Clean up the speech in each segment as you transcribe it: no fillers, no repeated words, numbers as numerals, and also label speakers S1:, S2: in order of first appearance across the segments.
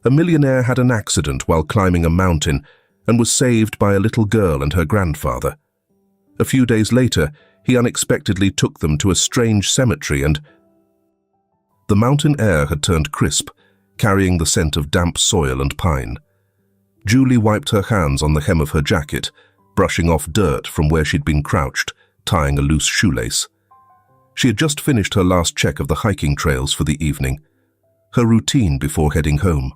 S1: A millionaire had an accident while climbing a mountain and was saved by a little girl and her grandfather. A few days later, he unexpectedly took them to a strange cemetery and the mountain air had turned crisp, carrying the scent of damp soil and pine. Julie wiped her hands on the hem of her jacket, brushing off dirt from where she'd been crouched, tying a loose shoelace. She had just finished her last check of the hiking trails for the evening, her routine before heading home.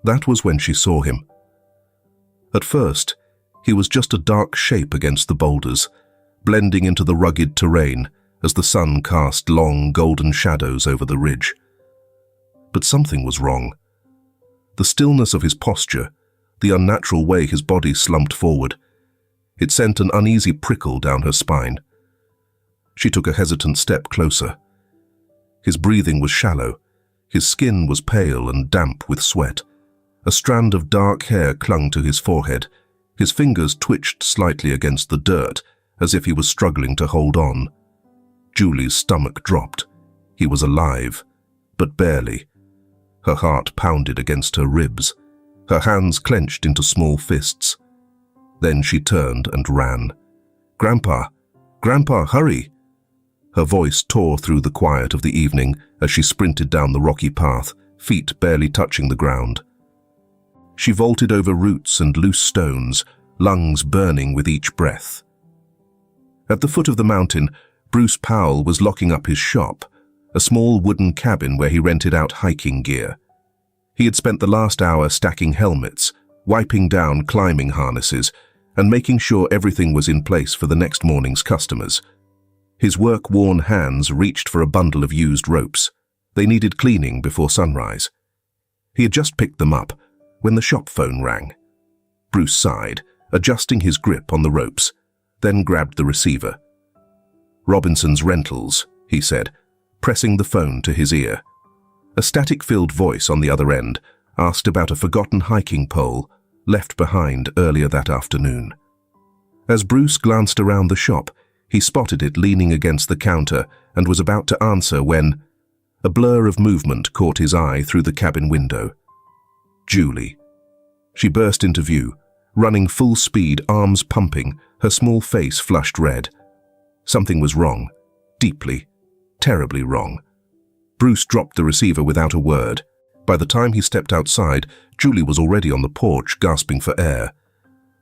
S1: That was when she saw him. At first, he was just a dark shape against the boulders, blending into the rugged terrain as the sun cast long golden shadows over the ridge. But something was wrong. The stillness of his posture, the unnatural way his body slumped forward, it sent an uneasy prickle down her spine. She took a hesitant step closer. His breathing was shallow, his skin was pale and damp with sweat. A strand of dark hair clung to his forehead. His fingers twitched slightly against the dirt, as if he was struggling to hold on. Julie's stomach dropped. He was alive, but barely. Her heart pounded against her ribs. Her hands clenched into small fists. Then she turned and ran. "Grandpa! Grandpa, hurry!" Her voice tore through the quiet of the evening as she sprinted down the rocky path, feet barely touching the ground. She vaulted over roots and loose stones, lungs burning with each breath. At the foot of the mountain, Bruce Powell was locking up his shop, a small wooden cabin where he rented out hiking gear. He had spent the last hour stacking helmets, wiping down climbing harnesses, and making sure everything was in place for the next morning's customers. His work-worn hands reached for a bundle of used ropes. They needed cleaning before sunrise. He had just picked them up when the shop phone rang. Bruce sighed, adjusting his grip on the ropes, then grabbed the receiver. "Robinson's Rentals," he said, pressing the phone to his ear. A static-filled voice on the other end asked about a forgotten hiking pole left behind earlier that afternoon. As Bruce glanced around the shop, he spotted it leaning against the counter and was about to answer when a blur of movement caught his eye through the cabin window. Julie. She burst into view, running full speed, arms pumping, her small face flushed red. Something was wrong, deeply, terribly wrong. Bruce dropped the receiver without a word. By the time he stepped outside, Julie was already on the porch, gasping for air.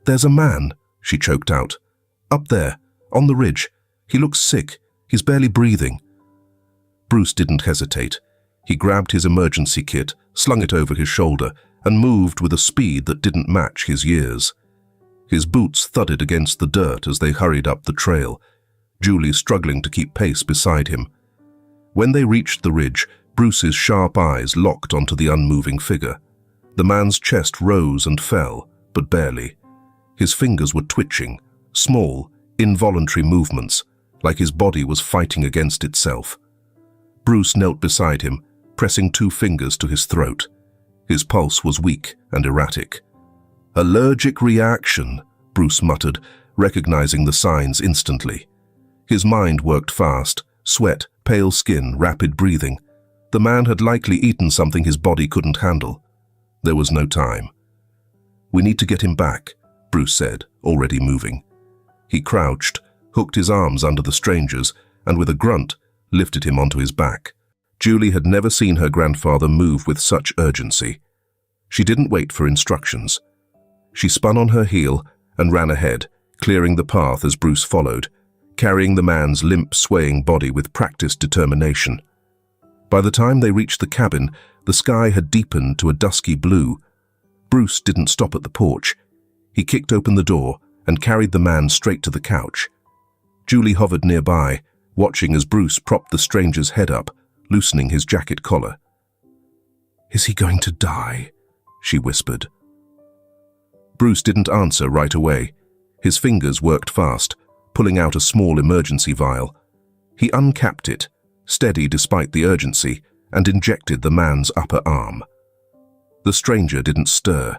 S1: "There's a man," she choked out. "Up there, on the ridge. He looks sick. He's barely breathing." Bruce didn't hesitate. He grabbed his emergency kit, slung it over his shoulder, and moved with a speed that didn't match his years. His boots thudded against the dirt as they hurried up the trail, Julie struggling to keep pace beside him. When they reached the ridge, Bruce's sharp eyes locked onto the unmoving figure. The man's chest rose and fell, but barely. His fingers were twitching, small, involuntary movements, like his body was fighting against itself. Bruce knelt beside him, pressing 2 fingers to his throat. His pulse was weak and erratic. "Allergic reaction," Bruce muttered, recognizing the signs instantly. His mind worked fast, sweat, pale skin, rapid breathing. The man had likely eaten something his body couldn't handle. There was no time. "We need to get him back," Bruce said, already moving. He crouched, hooked his arms under the stranger's, and with a grunt, lifted him onto his back. Julie had never seen her grandfather move with such urgency. She didn't wait for instructions. She spun on her heel and ran ahead, clearing the path as Bruce followed, carrying the man's limp, swaying body with practiced determination. By the time they reached the cabin, the sky had deepened to a dusky blue. Bruce didn't stop at the porch. He kicked open the door and carried the man straight to the couch. Julie hovered nearby, watching as Bruce propped the stranger's head up, loosening his jacket collar. "Is he going to die?" she whispered. Bruce didn't answer right away. His fingers worked fast, pulling out a small emergency vial. He uncapped it, steady despite the urgency, and injected the man's upper arm. The stranger didn't stir.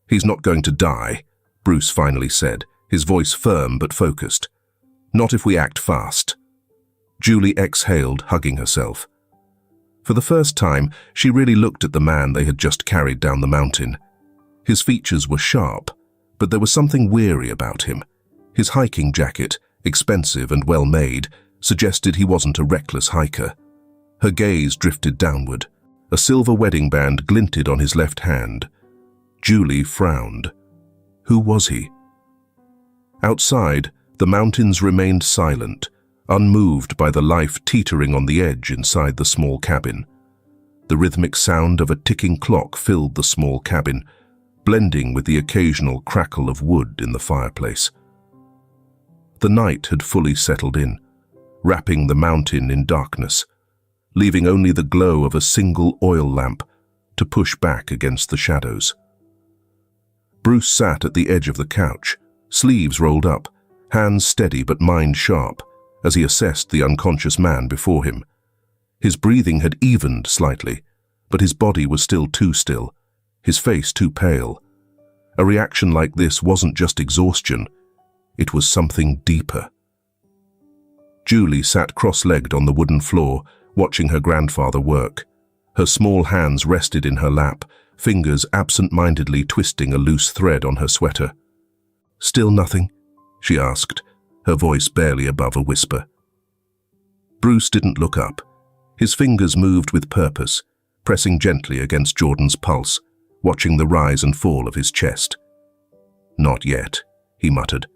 S1: "He's not going to die," Bruce finally said, his voice firm but focused. "Not if we act fast." Julie exhaled, hugging herself. For the first time, she really looked at the man they had just carried down the mountain. His features were sharp, but there was something weary about him. His hiking jacket, expensive and well-made, suggested he wasn't a reckless hiker. Her gaze drifted downward. A silver wedding band glinted on his left hand. Julie frowned. Who was he? Outside, the mountains remained silent, unmoved by the life teetering on the edge inside the small cabin. The rhythmic sound of a ticking clock filled the small cabin, blending with the occasional crackle of wood in the fireplace. The night had fully settled in, wrapping the mountain in darkness, leaving only the glow of a single oil lamp to push back against the shadows. Bruce sat at the edge of the couch, sleeves rolled up, hands steady but mind sharp, as he assessed the unconscious man before him. His breathing had evened slightly, but his body was still too still, his face too pale. A reaction like this wasn't just exhaustion, it was something deeper. Julie sat cross-legged on the wooden floor, watching her grandfather work. Her small hands rested in her lap, fingers absent-mindedly twisting a loose thread on her sweater. "Still nothing?" she asked, her voice barely above a whisper. Bruce didn't look up. His fingers moved with purpose, pressing gently against Jordan's pulse, watching the rise and fall of his chest. "Not yet," he muttered.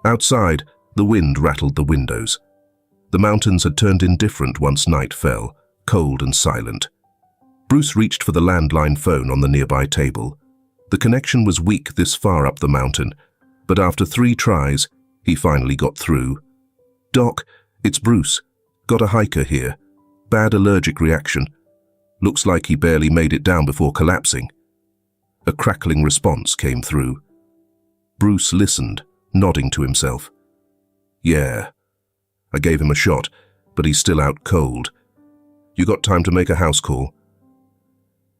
S1: Outside, the wind rattled the windows. The mountains had turned indifferent once night fell, cold and silent. Bruce reached for the landline phone on the nearby table. The connection was weak this far up the mountain, but after 3 tries, he finally got through. "Doc, it's Bruce. Got a hiker here. Bad allergic reaction. Looks like he barely made it down before collapsing." A crackling response came through. Bruce listened, nodding to himself. "Yeah. I gave him a shot, but he's still out cold. You got time to make a house call?"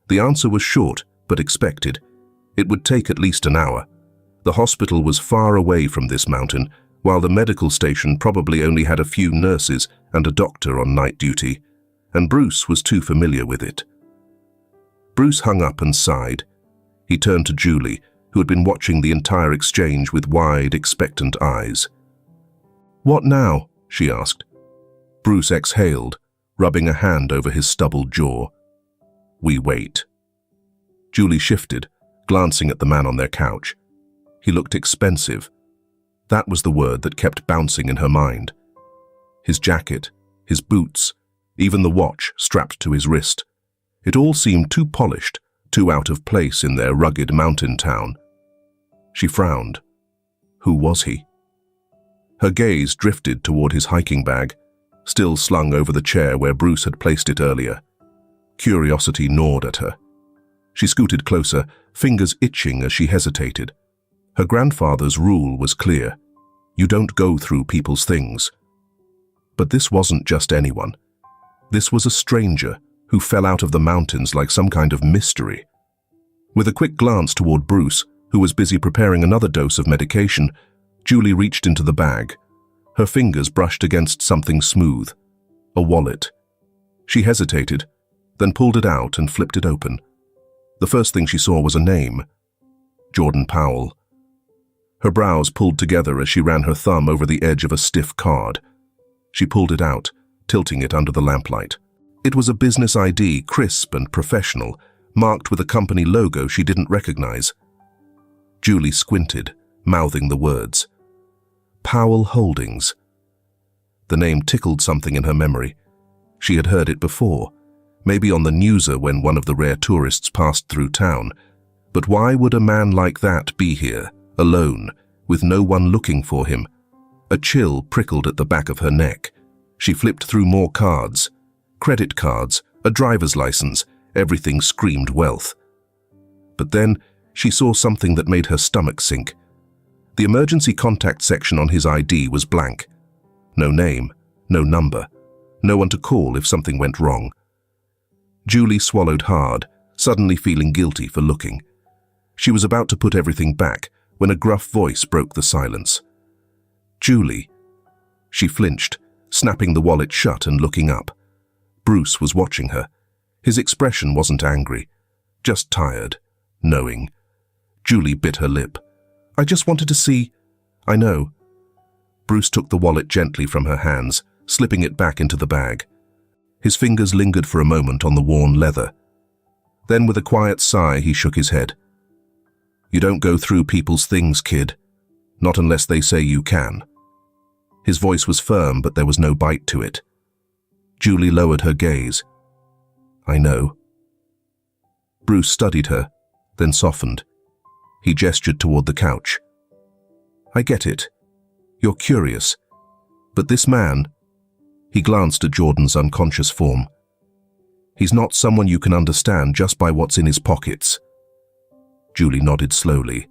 S1: The answer was short, but expected. It would take at least an hour. The hospital was far away from this mountain, while the medical station probably only had a few nurses and a doctor on night duty, and Bruce was too familiar with it. Bruce hung up and sighed. He turned to Julie, who had been watching the entire exchange with wide, expectant eyes. "What now?" she asked. Bruce exhaled, rubbing a hand over his stubbled jaw. "We wait." Julie shifted, glancing at the man on their couch. He looked expensive. That was the word that kept bouncing in her mind. His jacket, his boots, even the watch strapped to his wrist. It all seemed too polished, too out of place in their rugged mountain town. She frowned. Who was he? Her gaze drifted toward his hiking bag, still slung over the chair where Bruce had placed it earlier. Curiosity gnawed at her. She scooted closer, fingers itching as she hesitated. Her grandfather's rule was clear. You don't go through people's things. But this wasn't just anyone. This was a stranger who fell out of the mountains like some kind of mystery. With a quick glance toward Bruce, who was busy preparing another dose of medication, Julie reached into the bag. Her fingers brushed against something smooth. A wallet. She hesitated, then pulled it out and flipped it open. The first thing she saw was a name. Jordan Powell. Her brows pulled together as she ran her thumb over the edge of a stiff card. She pulled it out, tilting it under the lamplight. It was a business ID, crisp and professional, marked with a company logo she didn't recognize. Julie squinted, mouthing the words. Powell Holdings. The name tickled something in her memory. She had heard it before, maybe on the newser when one of the rare tourists passed through town. But why would a man like that be here, alone, with no one looking for him? A chill prickled at the back of her neck. She flipped through more cards. Credit cards, a driver's license, everything screamed wealth. But then she saw something that made her stomach sink. The emergency contact section on his ID was blank. No name, no number, no one to call if something went wrong. Julie swallowed hard, suddenly feeling guilty for looking. She was about to put everything back when a gruff voice broke the silence. "Julie." She flinched, snapping the wallet shut and looking up. Bruce was watching her. His expression wasn't angry, just tired, knowing. Julie bit her lip. "I just wanted to see—" "I know." Bruce took the wallet gently from her hands, slipping it back into the bag. His fingers lingered for a moment on the worn leather. Then with a quiet sigh, he shook his head. "You don't go through people's things, kid. Not unless they say you can." His voice was firm, but there was no bite to it. Julie lowered her gaze. "I know." Bruce studied her, then softened. He gestured toward the couch. "I get it. You're curious. But this man—" He glanced at Jordan's unconscious form. "He's not someone you can understand just by what's in his pockets." Julie nodded slowly.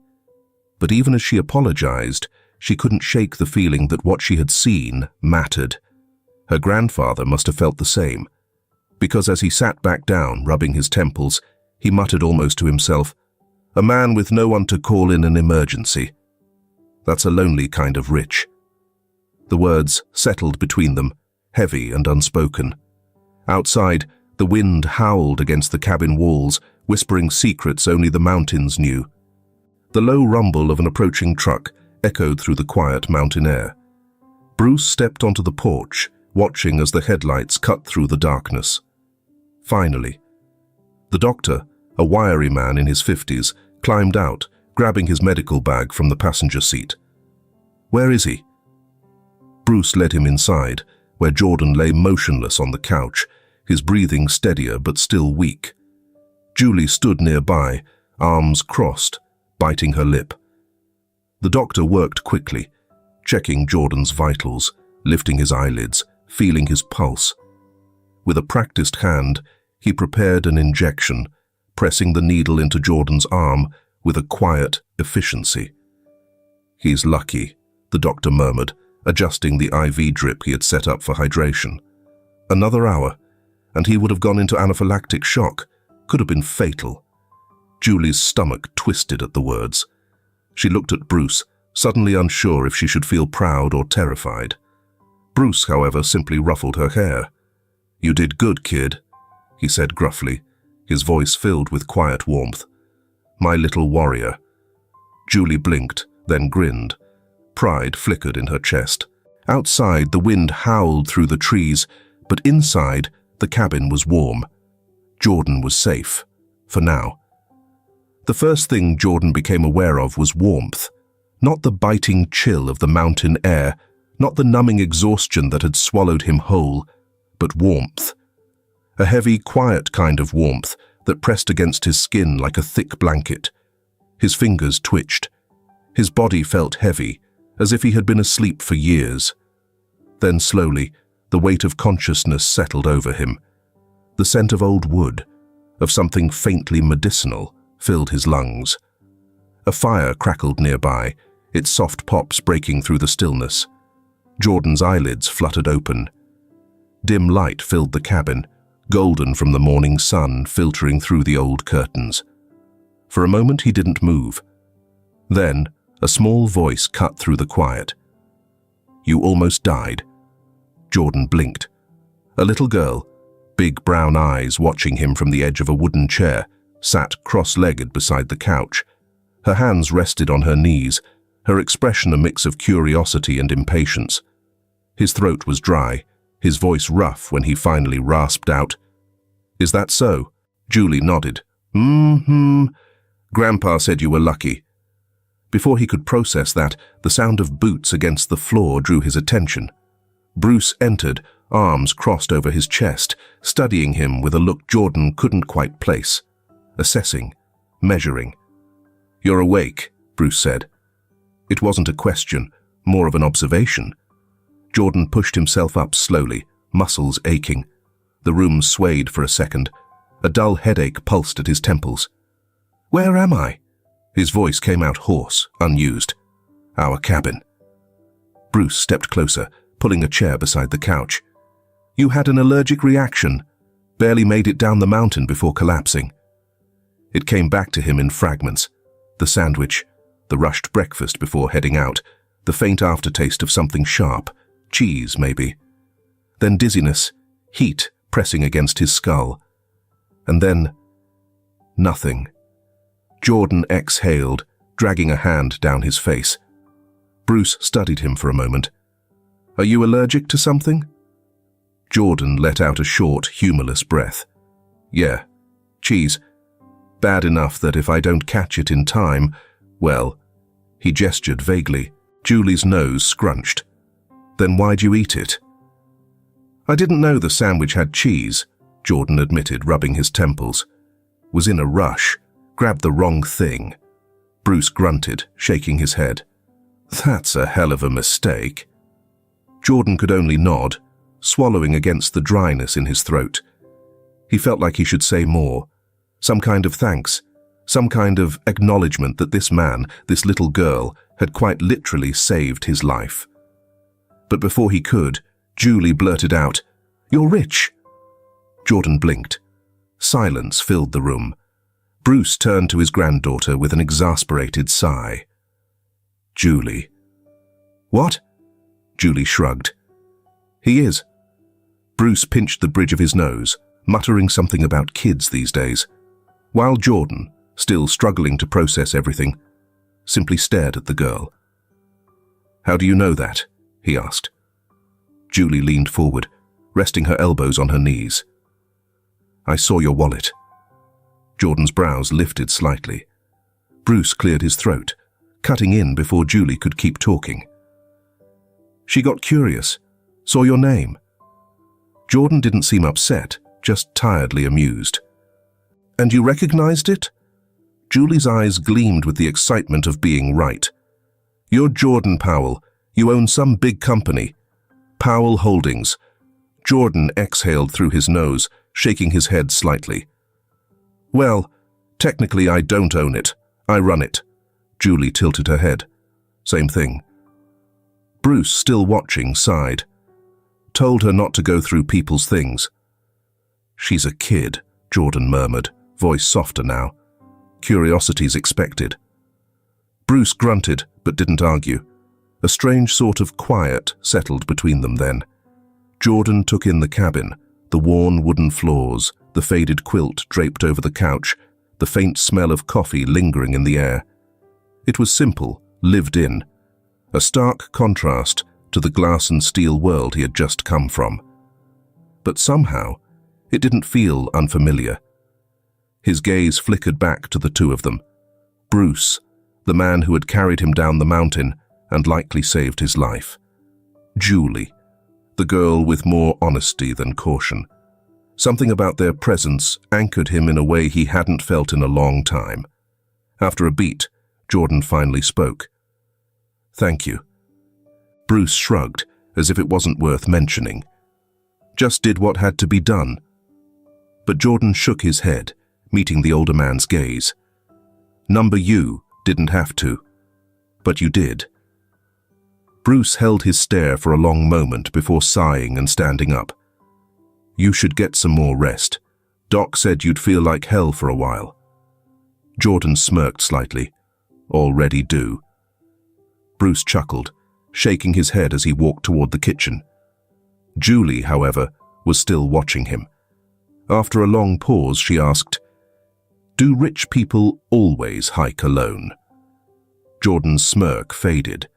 S1: But even as she apologized, she couldn't shake the feeling that what she had seen mattered. Her grandfather must have felt the same, because as he sat back down, rubbing his temples, he muttered almost to himself, "A man with no one to call in an emergency. That's a lonely kind of rich." The words settled between them, heavy and unspoken. Outside, the wind howled against the cabin walls, whispering secrets only the mountains knew. The low rumble of an approaching truck echoed through the quiet mountain air. Bruce stepped onto the porch, watching as the headlights cut through the darkness. Finally, the doctor, a wiry man in his 50s, climbed out, grabbing his medical bag from the passenger seat. "Where is he?" Bruce led him inside, where Jordan lay motionless on the couch, his breathing steadier but still weak. Julie stood nearby, arms crossed, biting her lip. The doctor worked quickly, checking Jordan's vitals, lifting his eyelids, feeling his pulse. With a practiced hand, he prepared an injection, pressing the needle into Jordan's arm with a quiet efficiency. "He's lucky," the doctor murmured, adjusting the IV drip he had set up for hydration. "Another hour, and he would have gone into anaphylactic shock. Could have been fatal." Julie's stomach twisted at the words. She looked at Bruce, suddenly unsure if she should feel proud or terrified. Bruce, however, simply ruffled her hair. "You did good, kid," he said gruffly, his voice filled with quiet warmth. "My little warrior." Julie blinked, then grinned. Pride flickered in her chest. Outside, the wind howled through the trees, but inside, the cabin was warm. Jordan was safe, for now. The first thing Jordan became aware of was warmth. Not the biting chill of the mountain air, not the numbing exhaustion that had swallowed him whole, but warmth. A heavy, quiet kind of warmth that pressed against his skin like a thick blanket. His fingers twitched. His body felt heavy, as if he had been asleep for years. Then slowly, the weight of consciousness settled over him. The scent of old wood, of something faintly medicinal, filled his lungs. A fire crackled nearby, its soft pops breaking through the stillness. Jordan's eyelids fluttered open. Dim light filled the cabin, golden from the morning sun filtering through the old curtains. For a moment he didn't move. Then, a small voice cut through the quiet. "You almost died." Jordan blinked. A little girl, big brown eyes watching him from the edge of a wooden chair, sat cross-legged beside the couch. Her hands rested on her knees, her expression a mix of curiosity and impatience. His throat was dry, his voice rough when he finally rasped out, "Is that so?" Julie nodded. "Mm-hmm. Grandpa said you were lucky." Before he could process that, the sound of boots against the floor drew his attention. Bruce entered, arms crossed over his chest, studying him with a look Jordan couldn't quite place. Assessing, measuring. "You're awake," Bruce said. It wasn't a question, more of an observation. Jordan pushed himself up slowly, muscles aching. The room swayed for a second. A dull headache pulsed at his temples. "Where am I?" His voice came out hoarse, unused. "Our cabin." Bruce stepped closer, pulling a chair beside the couch. "You had an allergic reaction. Barely made it down the mountain before collapsing." It came back to him in fragments. The sandwich, the rushed breakfast before heading out, the faint aftertaste of something sharp, cheese maybe. Then dizziness, heat pressing against his skull. And then, nothing. Jordan exhaled, dragging a hand down his face. Bruce studied him for a moment. "Are you allergic to something?" Jordan let out a short, humorless breath. "Yeah, cheese. Bad enough that if I don't catch it in time, well," he gestured vaguely. Julie's nose scrunched. "Then why'd you eat it?" "I didn't know the sandwich had cheese," Jordan admitted, rubbing his temples. "Was in a rush. Grabbed the wrong thing." Bruce grunted, shaking his head. "That's a hell of a mistake." Jordan could only nod, swallowing against the dryness in his throat. He felt like he should say more. Some kind of thanks, some kind of acknowledgement that this man, this little girl, had quite literally saved his life. But before he could, Julie blurted out, "You're rich." Jordan blinked. Silence filled the room. Bruce turned to his granddaughter with an exasperated sigh. "Julie." "What?" Julie shrugged. "He is." Bruce pinched the bridge of his nose, muttering something about kids these days, while Jordan, still struggling to process everything, simply stared at the girl. "How do you know that?" he asked. Julie leaned forward, resting her elbows on her knees. "I saw your wallet." Jordan's brows lifted slightly. Bruce cleared his throat, cutting in before Julie could keep talking. "She got curious. Saw your name." Jordan didn't seem upset, just tiredly amused. "And you recognized it?" Julie's eyes gleamed with the excitement of being right. "You're Jordan Powell. You own some big company. Powell Holdings." Jordan exhaled through his nose, shaking his head slightly. "Well, technically I don't own it. I run it." Julie tilted her head. "Same thing." Bruce, still watching, sighed. "Told her not to go through people's things." "She's a kid," Jordan murmured, voice softer now. "Curiosity's expected." Bruce grunted, but didn't argue. A strange sort of quiet settled between them then. Jordan took in the cabin, the worn wooden floors, the faded quilt draped over the couch, the faint smell of coffee lingering in the air. It was simple, lived in, a stark contrast to the glass and steel world he had just come from. But somehow, it didn't feel unfamiliar. His gaze flickered back to the two of them. Bruce, the man who had carried him down the mountain and likely saved his life. Julie, the girl with more honesty than caution. Something about their presence anchored him in a way he hadn't felt in a long time. After a beat, Jordan finally spoke. "Thank you." Bruce shrugged, as if it wasn't worth mentioning. "Just did what had to be done." But Jordan shook his head, meeting the older man's gaze. "Number you didn't have to, but you did." Bruce held his stare for a long moment before sighing and standing up. "You should get some more rest. Doc said you'd feel like hell for a while." Jordan smirked slightly. "Already do." Bruce chuckled, shaking his head as he walked toward the kitchen. Julie, however, was still watching him. After a long pause, she asked, "Do rich people always hike alone?" Jordan's smirk faded.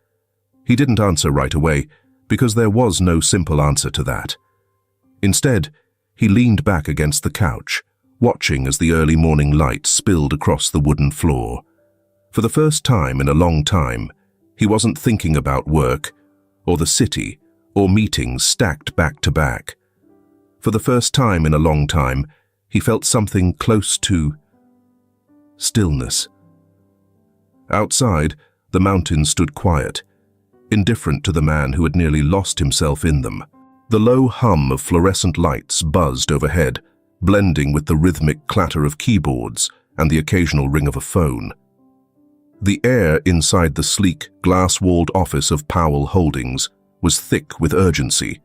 S1: He didn't answer right away, because there was no simple answer to that. Instead, he leaned back against the couch, watching as the early morning light spilled across the wooden floor. For the first time in a long time, he wasn't thinking about work, or the city, or meetings stacked back to back. For the first time in a long time, he felt something close to stillness. Outside, the mountains stood quiet, indifferent to the man who had nearly lost himself in them. The low hum of fluorescent lights buzzed overhead, blending with the rhythmic clatter of keyboards and the occasional ring of a phone. The air inside the sleek, glass-walled office of Powell Holdings was thick with urgency.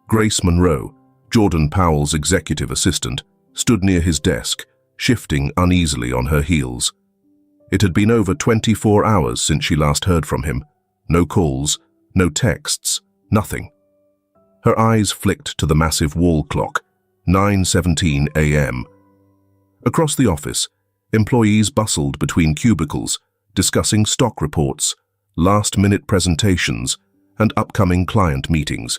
S1: Grace Monroe, Jordan Powell's executive assistant, stood near his desk, shifting uneasily on her heels. It had been over 24 hours since she last heard from him. No calls, no texts, nothing. Her eyes flicked to the massive wall clock, 9:17 a.m. Across the office, employees bustled between cubicles, discussing stock reports, last-minute presentations, and upcoming client meetings.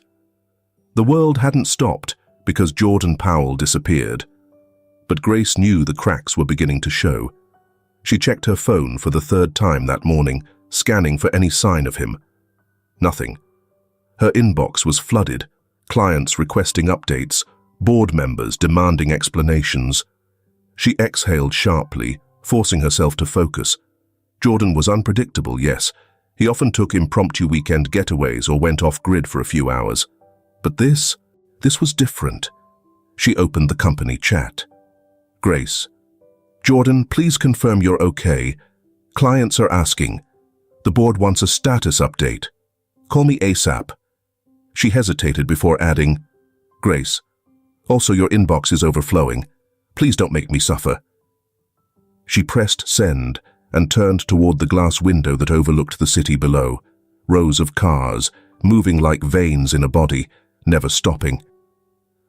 S1: The world hadn't stopped because Jordan Powell disappeared. But Grace knew the cracks were beginning to show. She checked her phone for the third time that morning, scanning for any sign of him. Nothing. Her inbox was flooded, clients requesting updates, board members demanding explanations. She exhaled sharply, forcing herself to focus. Jordan was unpredictable, yes. He often took impromptu weekend getaways or went off-grid for a few hours. But this was different. She opened the company chat. Grace. Jordan, please confirm you're okay. Clients are asking. The board wants a status update. Call me ASAP. She hesitated before adding, Grace. Also, your inbox is overflowing. Please don't make me suffer. She pressed send and turned toward the glass window that overlooked the city below. Rows of cars, moving like veins in a body, never stopping.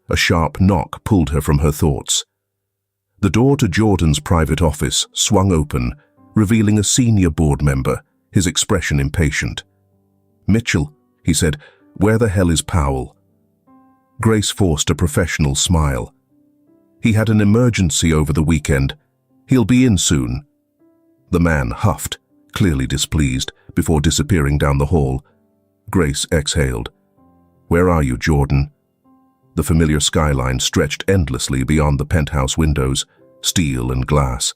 S1: A sharp knock pulled her from her thoughts. The door to Jordan's private office swung open, revealing a senior board member, his expression impatient. Mitchell, he said, where the hell is Powell? Grace forced a professional smile. He had an emergency over the weekend. He'll be in soon. The man huffed, clearly displeased, before disappearing down the hall. Grace exhaled. Where are you, Jordan? The familiar skyline stretched endlessly beyond the penthouse windows, steel and glass,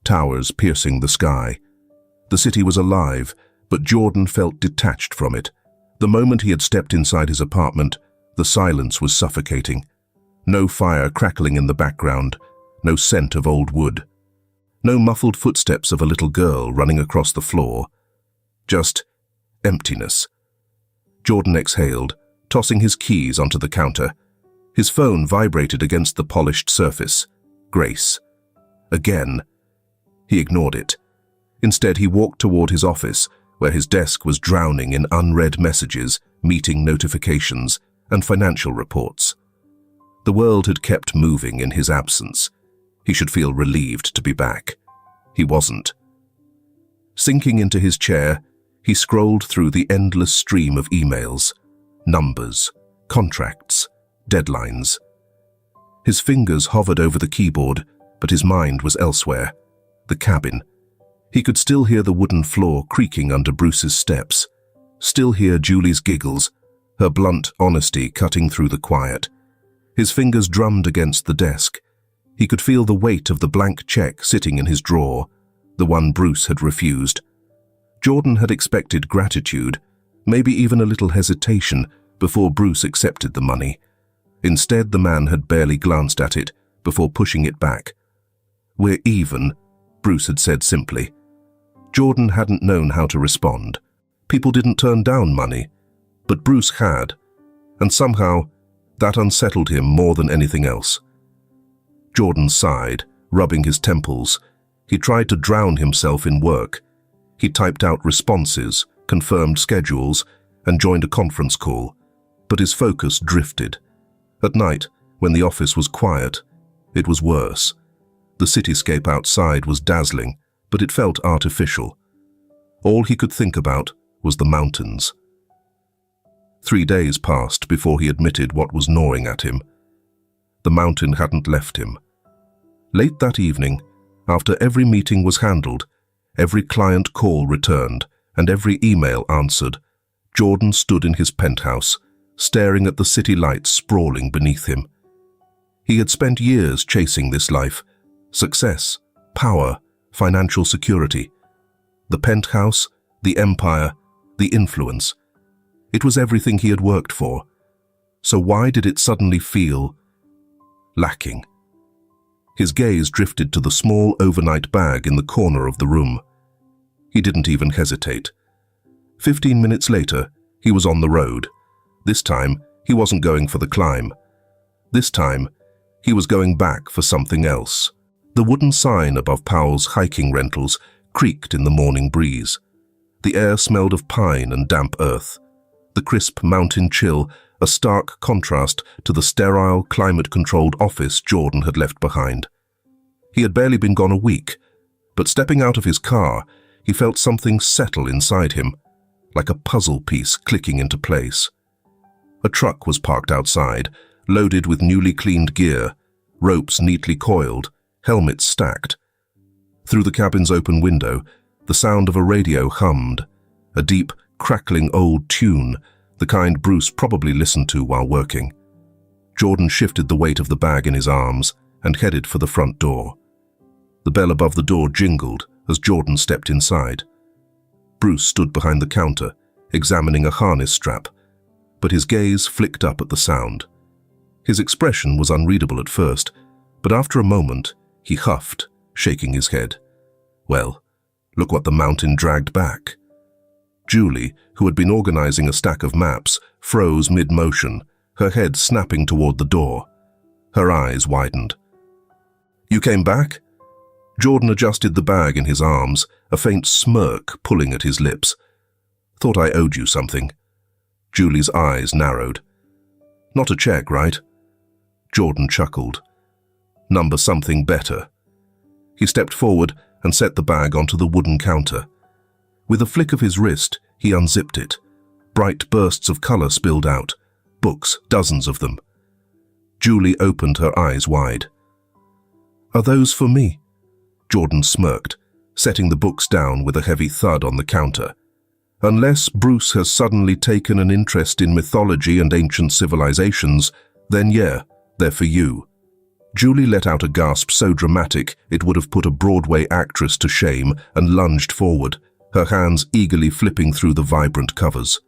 S1: towers piercing the sky. The city was alive, but Jordan felt detached from it. The moment he had stepped inside his apartment, the silence was suffocating. No fire crackling in the background, no scent of old wood. No muffled footsteps of a little girl running across the floor. Just emptiness. Jordan exhaled, tossing his keys onto the counter. His phone vibrated against the polished surface. Grace. Again. He ignored it. Instead, he walked toward his office, where his desk was drowning in unread messages, meeting notifications, and financial reports. The world had kept moving in his absence. He should feel relieved to be back. He wasn't. Sinking into his chair, he scrolled through the endless stream of emails, numbers, contracts, deadlines. His fingers hovered over the keyboard, but his mind was elsewhere. The cabin. He could still hear the wooden floor creaking under Bruce's steps, still hear Julie's giggles, her blunt honesty cutting through the quiet. His fingers drummed against the desk. He could feel the weight of the blank check sitting in his drawer, the one Bruce had refused. Jordan had expected gratitude, maybe even a little hesitation, before Bruce accepted the money. Instead, the man had barely glanced at it before pushing it back. We're even, Bruce had said simply. Jordan hadn't known how to respond. People didn't turn down money, but Bruce had, and somehow that unsettled him more than anything else. Jordan sighed, rubbing his temples. He tried to drown himself in work. He typed out responses, confirmed schedules, and joined a conference call, but his focus drifted. At night, when the office was quiet, it was worse. The cityscape outside was dazzling, but it felt artificial. All he could think about was the mountains. 3 days passed before he admitted what was gnawing at him. The mountain hadn't left him. Late that evening, after every meeting was handled, every client call returned, and every email answered, Jordan stood in his penthouse, staring at the city lights sprawling beneath him. He had spent years chasing this life: success, power, financial security. The penthouse, the empire, the influence. It was everything he had worked for. So why did it suddenly feel lacking? His gaze drifted to the small overnight bag in the corner of the room. He didn't even hesitate. 15 minutes later, he was on the road. This time, he wasn't going for the climb. This time, he was going back for something else. The wooden sign above Powell's hiking rentals creaked in the morning breeze. The air smelled of pine and damp earth. The crisp mountain chill a stark contrast to the sterile, climate-controlled office Jordan had left behind. He had barely been gone a week, but stepping out of his car, he felt something settle inside him, like a puzzle piece clicking into place. A truck was parked outside, loaded with newly cleaned gear, ropes neatly coiled, helmets stacked. Through the cabin's open window, the sound of a radio hummed, a deep, crackling old tune, the kind Bruce probably listened to while working. Jordan shifted the weight of the bag in his arms and headed for the front door. The bell above the door jingled as Jordan stepped inside. Bruce stood behind the counter, examining a harness strap, but his gaze flicked up at the sound. His expression was unreadable at first, but after a moment, he huffed, shaking his head. Well, look what the mountain dragged back. Julie, who had been organizing a stack of maps, froze mid-motion, her head snapping toward the door. Her eyes widened. "You came back?" Jordan adjusted the bag in his arms, a faint smirk pulling at his lips. "Thought I owed you something." Julie's eyes narrowed. "Not a check, right?" Jordan chuckled. "Number something better." He stepped forward and set the bag onto the wooden counter. With a flick of his wrist, he unzipped it. Bright bursts of color spilled out. Books, dozens of them. Julie opened her eyes wide. "Are those for me?" Jordan smirked, setting the books down with a heavy thud on the counter. "Unless Bruce has suddenly taken an interest in mythology and ancient civilizations, then yeah, they're for you." Julie let out a gasp so dramatic it would have put a Broadway actress to shame and lunged forward, her hands eagerly flipping through the vibrant covers.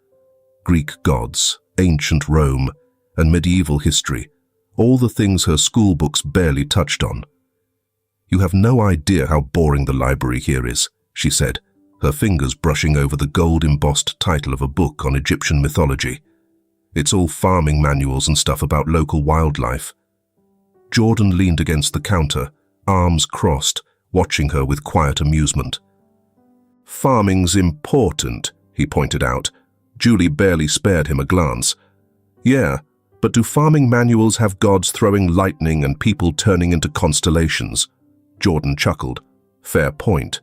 S1: Greek gods, ancient Rome, and medieval history, all the things her school books barely touched on. "You have no idea how boring the library here is," she said, her fingers brushing over the gold-embossed title of a book on Egyptian mythology. "It's all farming manuals and stuff about local wildlife." Jordan leaned against the counter, arms crossed, watching her with quiet amusement. "Farming's important," he pointed out. Julie barely spared him a glance. "Yeah, but do farming manuals have gods throwing lightning and people turning into constellations?" Jordan chuckled. "Fair point."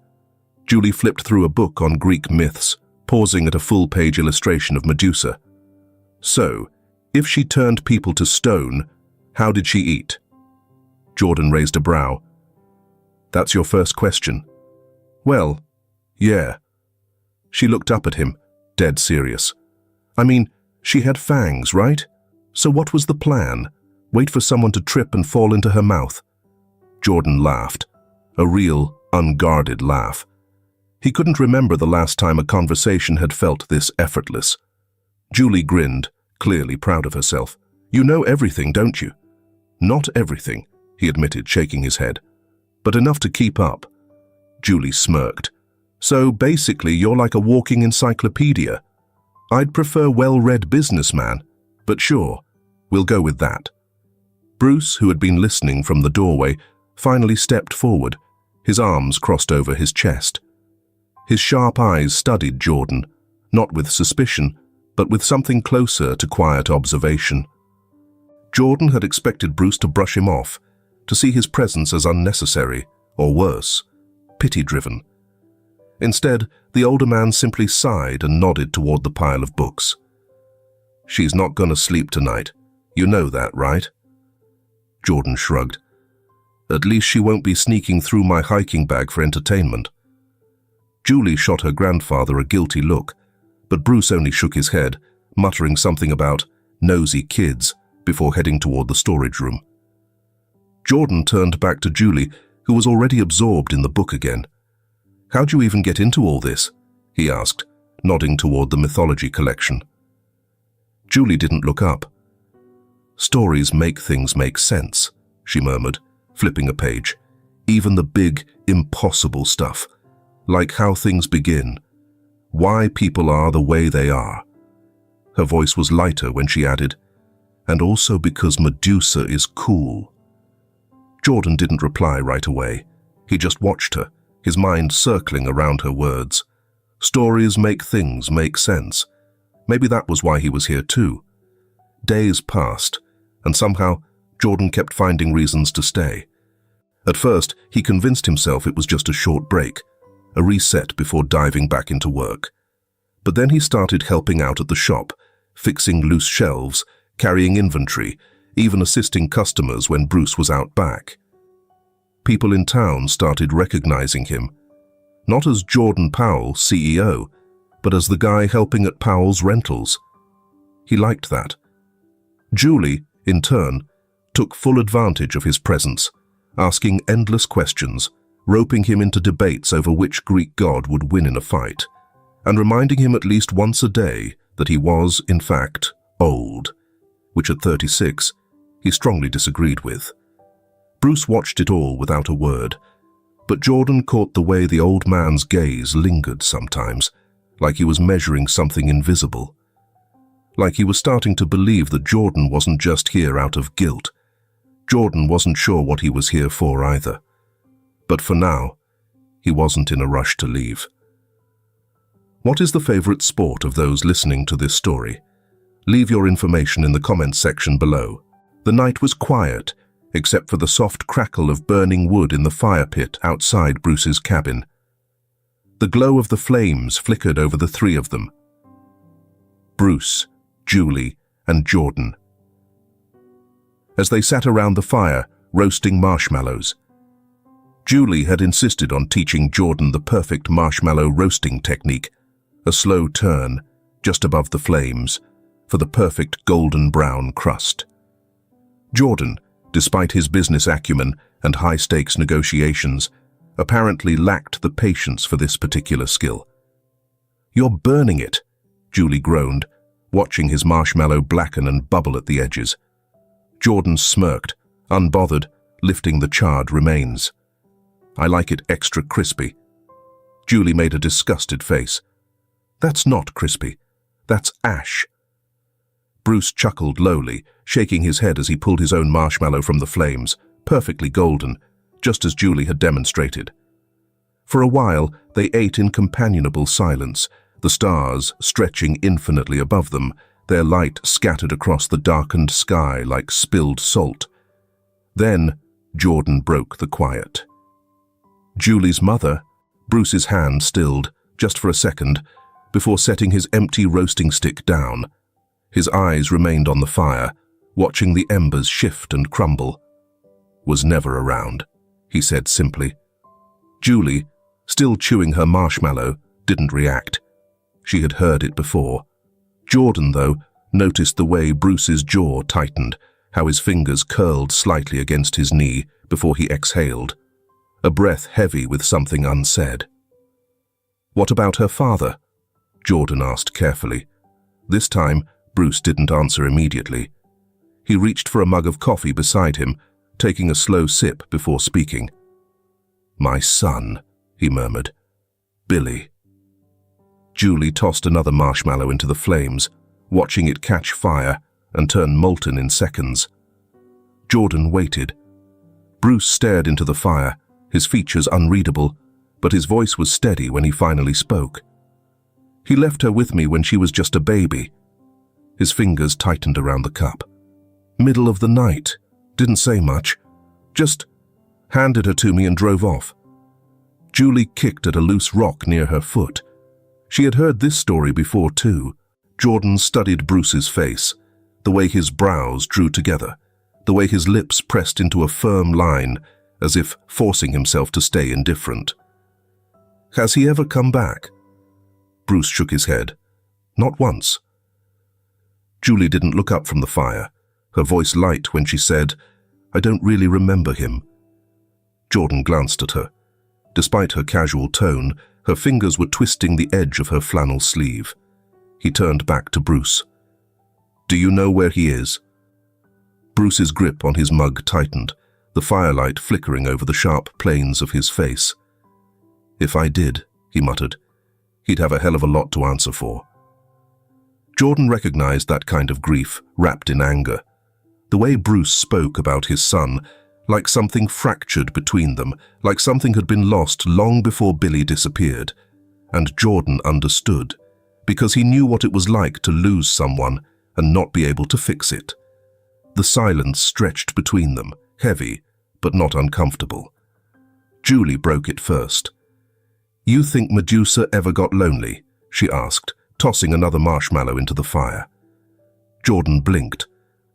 S1: Julie flipped through a book on Greek myths, pausing at a full-page illustration of Medusa. "So, if she turned people to stone, how did she eat?" Jordan raised a brow. "That's your first question?" "Well, yeah." She looked up at him, dead serious. "I mean, she had fangs, right? So what was the plan? Wait for someone to trip and fall into her mouth?" Jordan laughed, a real, unguarded laugh. He couldn't remember the last time a conversation had felt this effortless. Julie grinned, clearly proud of herself. "You know everything, don't you?" "Not everything," he admitted, shaking his head, "but enough to keep up." Julie smirked. "So basically you're like a walking encyclopedia. I'd prefer well-read businessman, but sure, we'll go with that." Bruce, who had been listening from the doorway, finally stepped forward, his arms crossed over his chest. His sharp eyes studied Jordan, not with suspicion, but with something closer to quiet observation. Jordan had expected Bruce to brush him off, to see his presence as unnecessary, or worse, pity-driven. Instead, the older man simply sighed and nodded toward the pile of books. "She's not gonna sleep tonight. You know that, right?" Jordan shrugged. "At least she won't be sneaking through my hiking bag for entertainment." Julie shot her grandfather a guilty look, but Bruce only shook his head, muttering something about nosy kids before heading toward the storage room. Jordan turned back to Julie, who was already absorbed in the book again. "How'd you even get into all this?" he asked, nodding toward the mythology collection. Julie didn't look up. "Stories make things make sense," she murmured, flipping a page. "Even the big, impossible stuff, like how things begin, why people are the way they are." Her voice was lighter when she added, "And also because Medusa is cool." Jordan didn't reply right away. He just watched her, his mind circling around her words. Stories make things make sense. Maybe that was why he was here too. Days passed, and somehow Jordan kept finding reasons to stay. At first, he convinced himself it was just a short break, a reset before diving back into work. But then he started helping out at the shop, fixing loose shelves, carrying inventory, even assisting customers when Bruce was out back. People in town started recognizing him, not as Jordan Powell, CEO, but as the guy helping at Powell's Rentals. He liked that. Julie, in turn, took full advantage of his presence, asking endless questions, roping him into debates over which Greek god would win in a fight, and reminding him at least once a day that he was, in fact, old, which at 36, he strongly disagreed with. Bruce watched it all without a word, but Jordan caught the way the old man's gaze lingered sometimes, like he was measuring something invisible. Like he was starting to believe that Jordan wasn't just here out of guilt. Jordan wasn't sure what he was here for either. But for now, he wasn't in a rush to leave. What is the favorite sport of those listening to this story? Leave your information in the comments section below. The night was quiet, except for the soft crackle of burning wood in the fire pit outside Bruce's cabin. The glow of the flames flickered over the three of them: Bruce, Julie, and Jordan. As they sat around the fire, roasting marshmallows. Julie had insisted on teaching Jordan the perfect marshmallow roasting technique, a slow turn, just above the flames, for the perfect golden brown crust. Jordan, despite his business acumen and high-stakes negotiations, apparently lacked the patience for this particular skill. "You're burning it," Julie groaned, watching his marshmallow blacken and bubble at the edges. Jordan smirked, unbothered, lifting the charred remains. "I like it extra crispy." Julie made a disgusted face. "That's not crispy. That's ash." Bruce chuckled lowly, shaking his head as he pulled his own marshmallow from the flames, perfectly golden, just as Julie had demonstrated. For a while, they ate in companionable silence, the stars stretching infinitely above them, their light scattered across the darkened sky like spilled salt. Then, Jordan broke the quiet. Julie's mother, Bruce's hand stilled, just for a second, before setting his empty roasting stick down. His eyes remained on the fire, watching the embers shift and crumble. "Was never around," he said simply. Julie, still chewing her marshmallow, didn't react. She had heard it before. Jordan, though, noticed the way Bruce's jaw tightened, how his fingers curled slightly against his knee before he exhaled, a breath heavy with something unsaid. "What about her father?" Jordan asked carefully. This time, Bruce didn't answer immediately. He reached for a mug of coffee beside him, taking a slow sip before speaking. "My son," he murmured. "Billy." Julie tossed another marshmallow into the flames, watching it catch fire and turn molten in seconds. Jordan waited. Bruce stared into the fire, his features unreadable, but his voice was steady when he finally spoke. "He left her with me when she was just a baby." His fingers tightened around the cup. "Middle of the night. Didn't say much. Just handed her to me and drove off." Julie kicked at a loose rock near her foot. She had heard this story before too. Jordan studied Bruce's face, the way his brows drew together, the way his lips pressed into a firm line, as if forcing himself to stay indifferent. "Has he ever come back?" Bruce shook his head. "Not once." Julie didn't look up from the fire, her voice light when she said, "I don't really remember him." Jordan glanced at her. Despite her casual tone, her fingers were twisting the edge of her flannel sleeve. He turned back to Bruce. "Do you know where he is?" Bruce's grip on his mug tightened, the firelight flickering over the sharp planes of his face. "If I did," he muttered, "he'd have a hell of a lot to answer for." Jordan recognized that kind of grief, wrapped in anger. The way Bruce spoke about his son, like something fractured between them, like something had been lost long before Billy disappeared. And Jordan understood, because he knew what it was like to lose someone and not be able to fix it. The silence stretched between them, heavy but not uncomfortable. Julie broke it first. "You think Medusa ever got lonely?" she asked, tossing another marshmallow into the fire. Jordan blinked,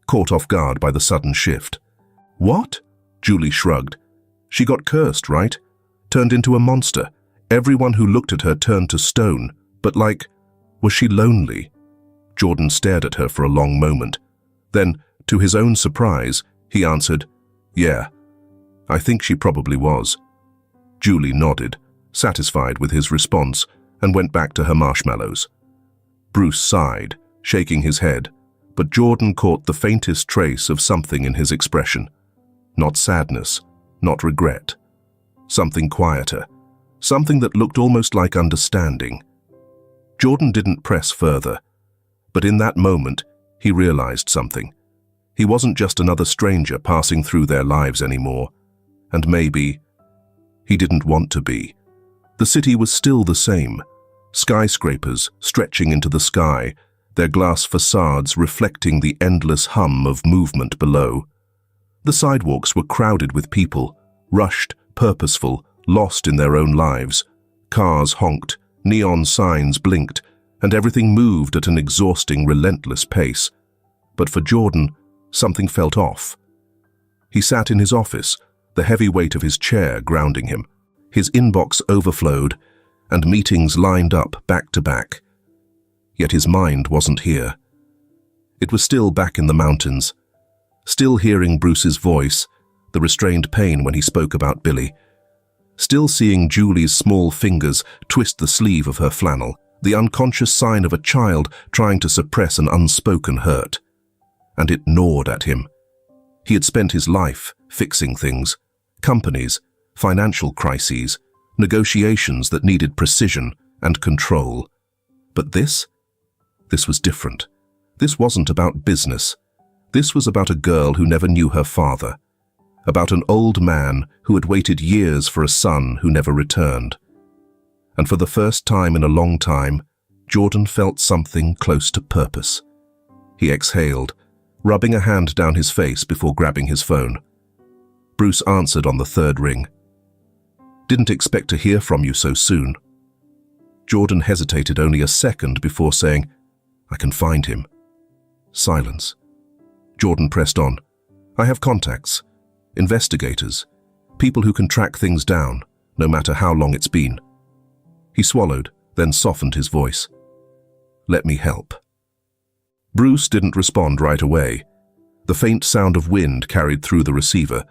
S1: caught off guard by the sudden shift. "What?" Julie shrugged. "She got cursed, right? Turned into a monster. Everyone who looked at her turned to stone. But was she lonely?" Jordan stared at her for a long moment. Then, to his own surprise, he answered, "Yeah, I think she probably was." Julie nodded, satisfied with his response, and went back to her marshmallows. Bruce sighed, shaking his head, but Jordan caught the faintest trace of something in his expression. Not sadness, not regret. Something quieter, something that looked almost like understanding. Jordan didn't press further, but in that moment, he realized something. He wasn't just another stranger passing through their lives anymore, and maybe he didn't want to be. The city was still the same, skyscrapers stretching into the sky, their glass facades reflecting the endless hum of movement below. The sidewalks were crowded with people, rushed, purposeful, lost in their own lives. Cars honked, neon signs blinked, and everything moved at an exhausting, relentless pace. But for Jordan, something felt off. He sat in his office, the heavy weight of his chair grounding him. His inbox overflowed, and meetings lined up back to back. Yet his mind wasn't here. It was still back in the mountains, still hearing Bruce's voice, the restrained pain when he spoke about Billy, still seeing Julie's small fingers twist the sleeve of her flannel, the unconscious sign of a child trying to suppress an unspoken hurt. And it gnawed at him. He had spent his life fixing things, companies, financial crises, negotiations that needed precision and control. But this was different. This wasn't about business. This was about a girl who never knew her father, about an old man who had waited years for a son who never returned. And for the first time in a long time, Jordan felt something close to purpose. He exhaled, rubbing a hand down his face before grabbing his phone. Bruce answered on the third ring. "Didn't expect to hear from you so soon." Jordan hesitated only a second before saying, "I can find him." Silence. Jordan pressed on. "I have contacts, investigators, people who can track things down, no matter how long it's been." He swallowed, then softened his voice. "Let me help." Bruce didn't respond right away. The faint sound of wind carried through the receiver,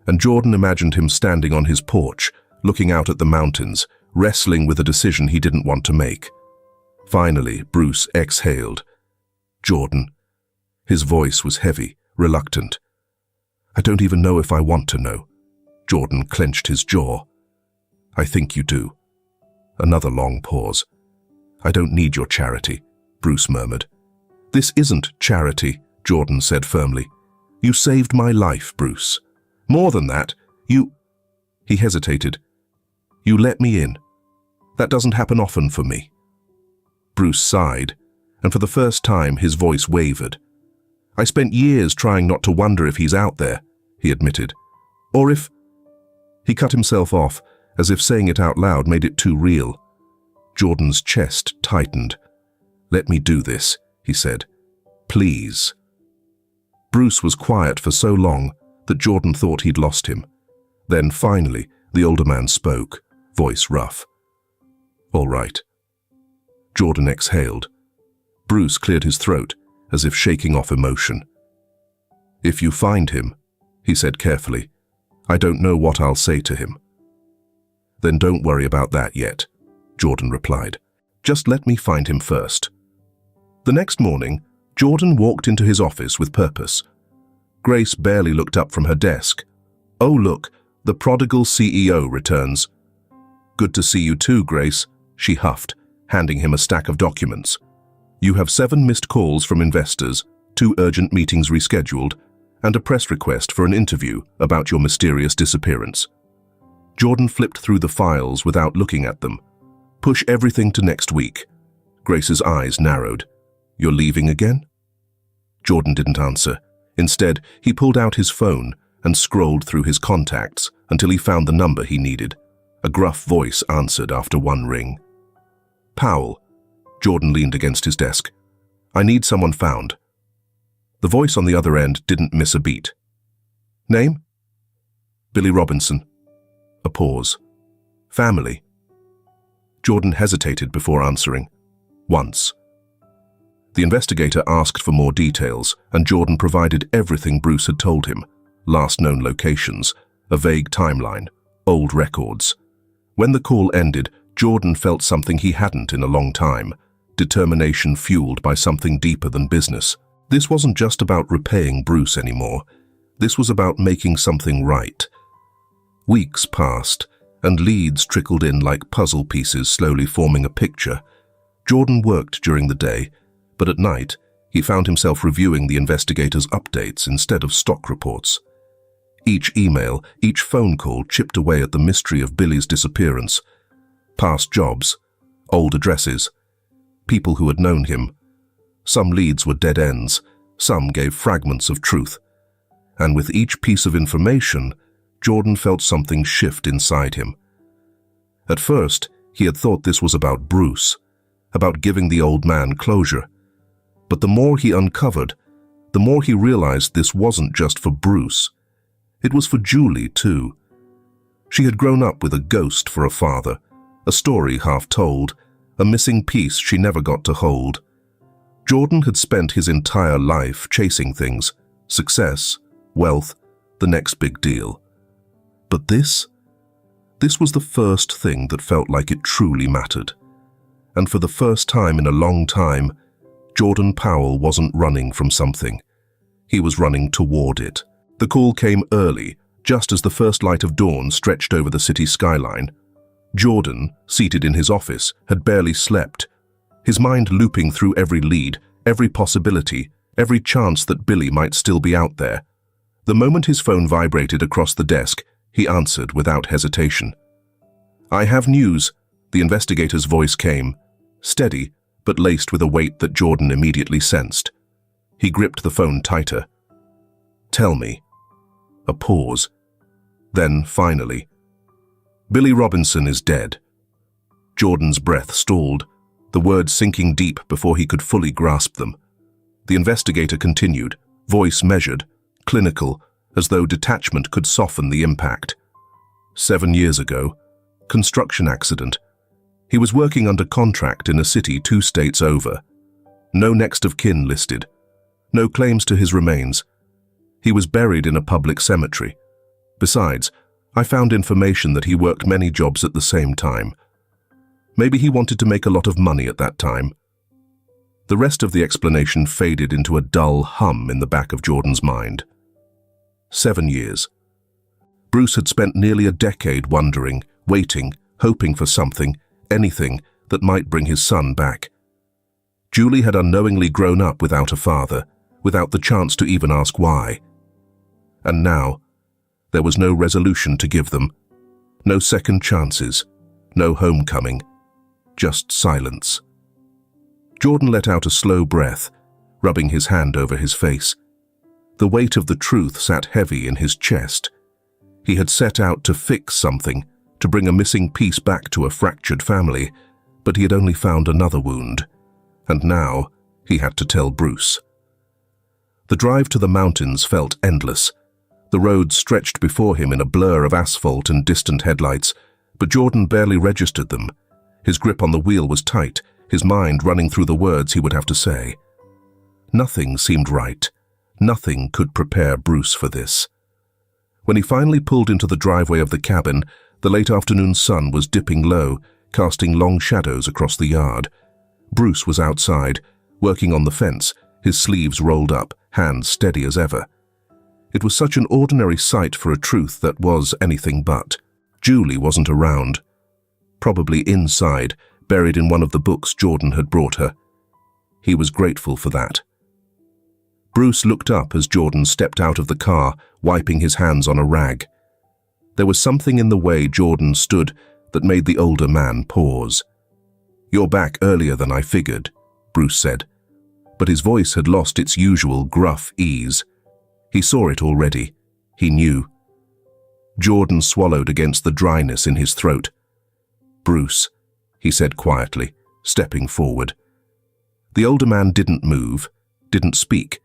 S1: and Jordan imagined him standing on his porch, looking out at the mountains, wrestling with a decision he didn't want to make. Finally, Bruce exhaled. "Jordan." His voice was heavy, reluctant. "I don't even know if I want to know." Jordan clenched his jaw. "I think you do." Another long pause. "I don't need your charity," Bruce murmured. "This isn't charity," Jordan said firmly. "You saved my life, Bruce. More than that, you—" He hesitated. "You let me in. That doesn't happen often for me." Bruce sighed, and for the first time his voice wavered. "I spent years trying not to wonder if he's out there," he admitted. "Or if—" He cut himself off, as if saying it out loud made it too real. Jordan's chest tightened. "Let me do this," he said. "Please." Bruce was quiet for so long that Jordan thought he'd lost him. Then finally, the older man spoke, voice rough. "All right." Jordan exhaled. Bruce cleared his throat, as if shaking off emotion. "If you find him," he said carefully, "I don't know what I'll say to him." "Then don't worry about that yet," Jordan replied. "Just let me find him first." The next morning, Jordan walked into his office with purpose. Grace barely looked up from her desk. "Oh, look, the prodigal CEO returns." "Good to see you too, Grace," she huffed, handing him a stack of documents. "You have 7 missed calls from investors, 2 urgent meetings rescheduled, and a press request for an interview about your mysterious disappearance." Jordan flipped through the files without looking at them. "Push everything to next week." Grace's eyes narrowed. "You're leaving again?" Jordan didn't answer. Instead, he pulled out his phone and scrolled through his contacts until he found the number he needed. A gruff voice answered after one ring. "Powell." Jordan leaned against his desk. "I need someone found." The voice on the other end didn't miss a beat. "Name?" "Billy Robinson." A pause. "Family?" Jordan hesitated before answering. "Once." The investigator asked for more details, and Jordan provided everything Bruce had told him: last known locations, a vague timeline, old records. When the call ended, Jordan felt something he hadn't in a long time: determination fueled by something deeper than business. This wasn't just about repaying Bruce anymore. This was about making something right. Weeks passed, and leads trickled in like puzzle pieces slowly forming a picture. Jordan worked during the day, but at night, he found himself reviewing the investigators' updates instead of stock reports. Each email, each phone call chipped away at the mystery of Billy's disappearance. Past jobs, old addresses, people who had known him. Some leads were dead ends, some gave fragments of truth. And with each piece of information, Jordan felt something shift inside him. At first, he had thought this was about Bruce, about giving the old man closure. But the more he uncovered, the more he realized this wasn't just for Bruce. It was for Julie, too. She had grown up with a ghost for a father, a story half told, a missing piece she never got to hold. Jordan had spent his entire life chasing things: success, wealth, the next big deal. But this was the first thing that felt like it truly mattered. And for the first time in a long time, Jordan Powell wasn't running from something. He was running toward it. The call came early, just as the first light of dawn stretched over the city skyline. Jordan, seated in his office, had barely slept, his mind looping through every lead, every possibility, every chance that Billy might still be out there. The moment his phone vibrated across the desk, he answered without hesitation. "I have news," the investigator's voice came, steady but laced with a weight that Jordan immediately sensed. He gripped the phone tighter. "Tell me." A pause. Then, finally, "Billy Robinson is dead." Jordan's breath stalled, the words sinking deep before he could fully grasp them. The investigator continued, voice measured, clinical, as though detachment could soften the impact. 7 years ago, construction accident. He was working under contract in a city 2 states over. No next of kin listed. No claims to his remains. He was buried in a public cemetery. Besides, I found information that he worked many jobs at the same time. Maybe he wanted to make a lot of money at that time. The rest of the explanation faded into a dull hum in the back of Jordan's mind. 7 years. Bruce had spent nearly a decade wondering, waiting, hoping for something, anything that might bring his son back. Julie had unknowingly grown up without a father, without the chance to even ask why. And now, there was no resolution to give them, no second chances, no homecoming, just silence. Jordan let out a slow breath, rubbing his hand over his face. The weight of the truth sat heavy in his chest. He had set out to fix something, to bring a missing piece back to a fractured family, but he had only found another wound. And now, he had to tell Bruce. The drive to the mountains felt endless. The road stretched before him in a blur of asphalt and distant headlights, but Jordan barely registered them. His grip on the wheel was tight, his mind running through the words he would have to say. Nothing seemed right. Nothing could prepare Bruce for this. When he finally pulled into the driveway of the cabin, the late afternoon sun was dipping low, casting long shadows across the yard. Bruce was outside, working on the fence, his sleeves rolled up, hands steady as ever. It was such an ordinary sight for a truth that was anything but. Julie wasn't around. Probably inside, buried in one of the books Jordan had brought her. He was grateful for that. Bruce looked up as Jordan stepped out of the car, wiping his hands on a rag. There was something in the way Jordan stood that made the older man pause. "You're back earlier than I figured," Bruce said. but his voice had lost its usual gruff ease. He saw it already. He knew. Jordan swallowed against the dryness in his throat. "Bruce," he said quietly, stepping forward. The older man didn't move, didn't speak.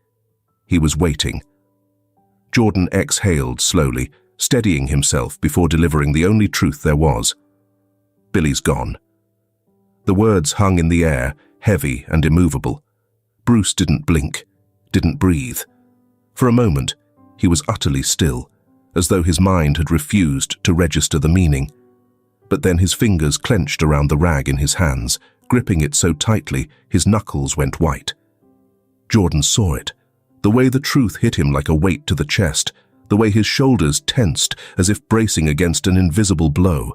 S1: He was waiting. Jordan exhaled slowly, steadying himself before delivering the only truth there was. "Billy's gone." The words hung in the air, heavy and immovable. Bruce didn't blink, didn't breathe. For a moment, he was utterly still, as though his mind had refused to register the meaning. But then his fingers clenched around the rag in his hands, gripping it so tightly his knuckles went white. Jordan saw it, the way the truth hit him like a weight to the chest, the way his shoulders tensed as if bracing against an invisible blow.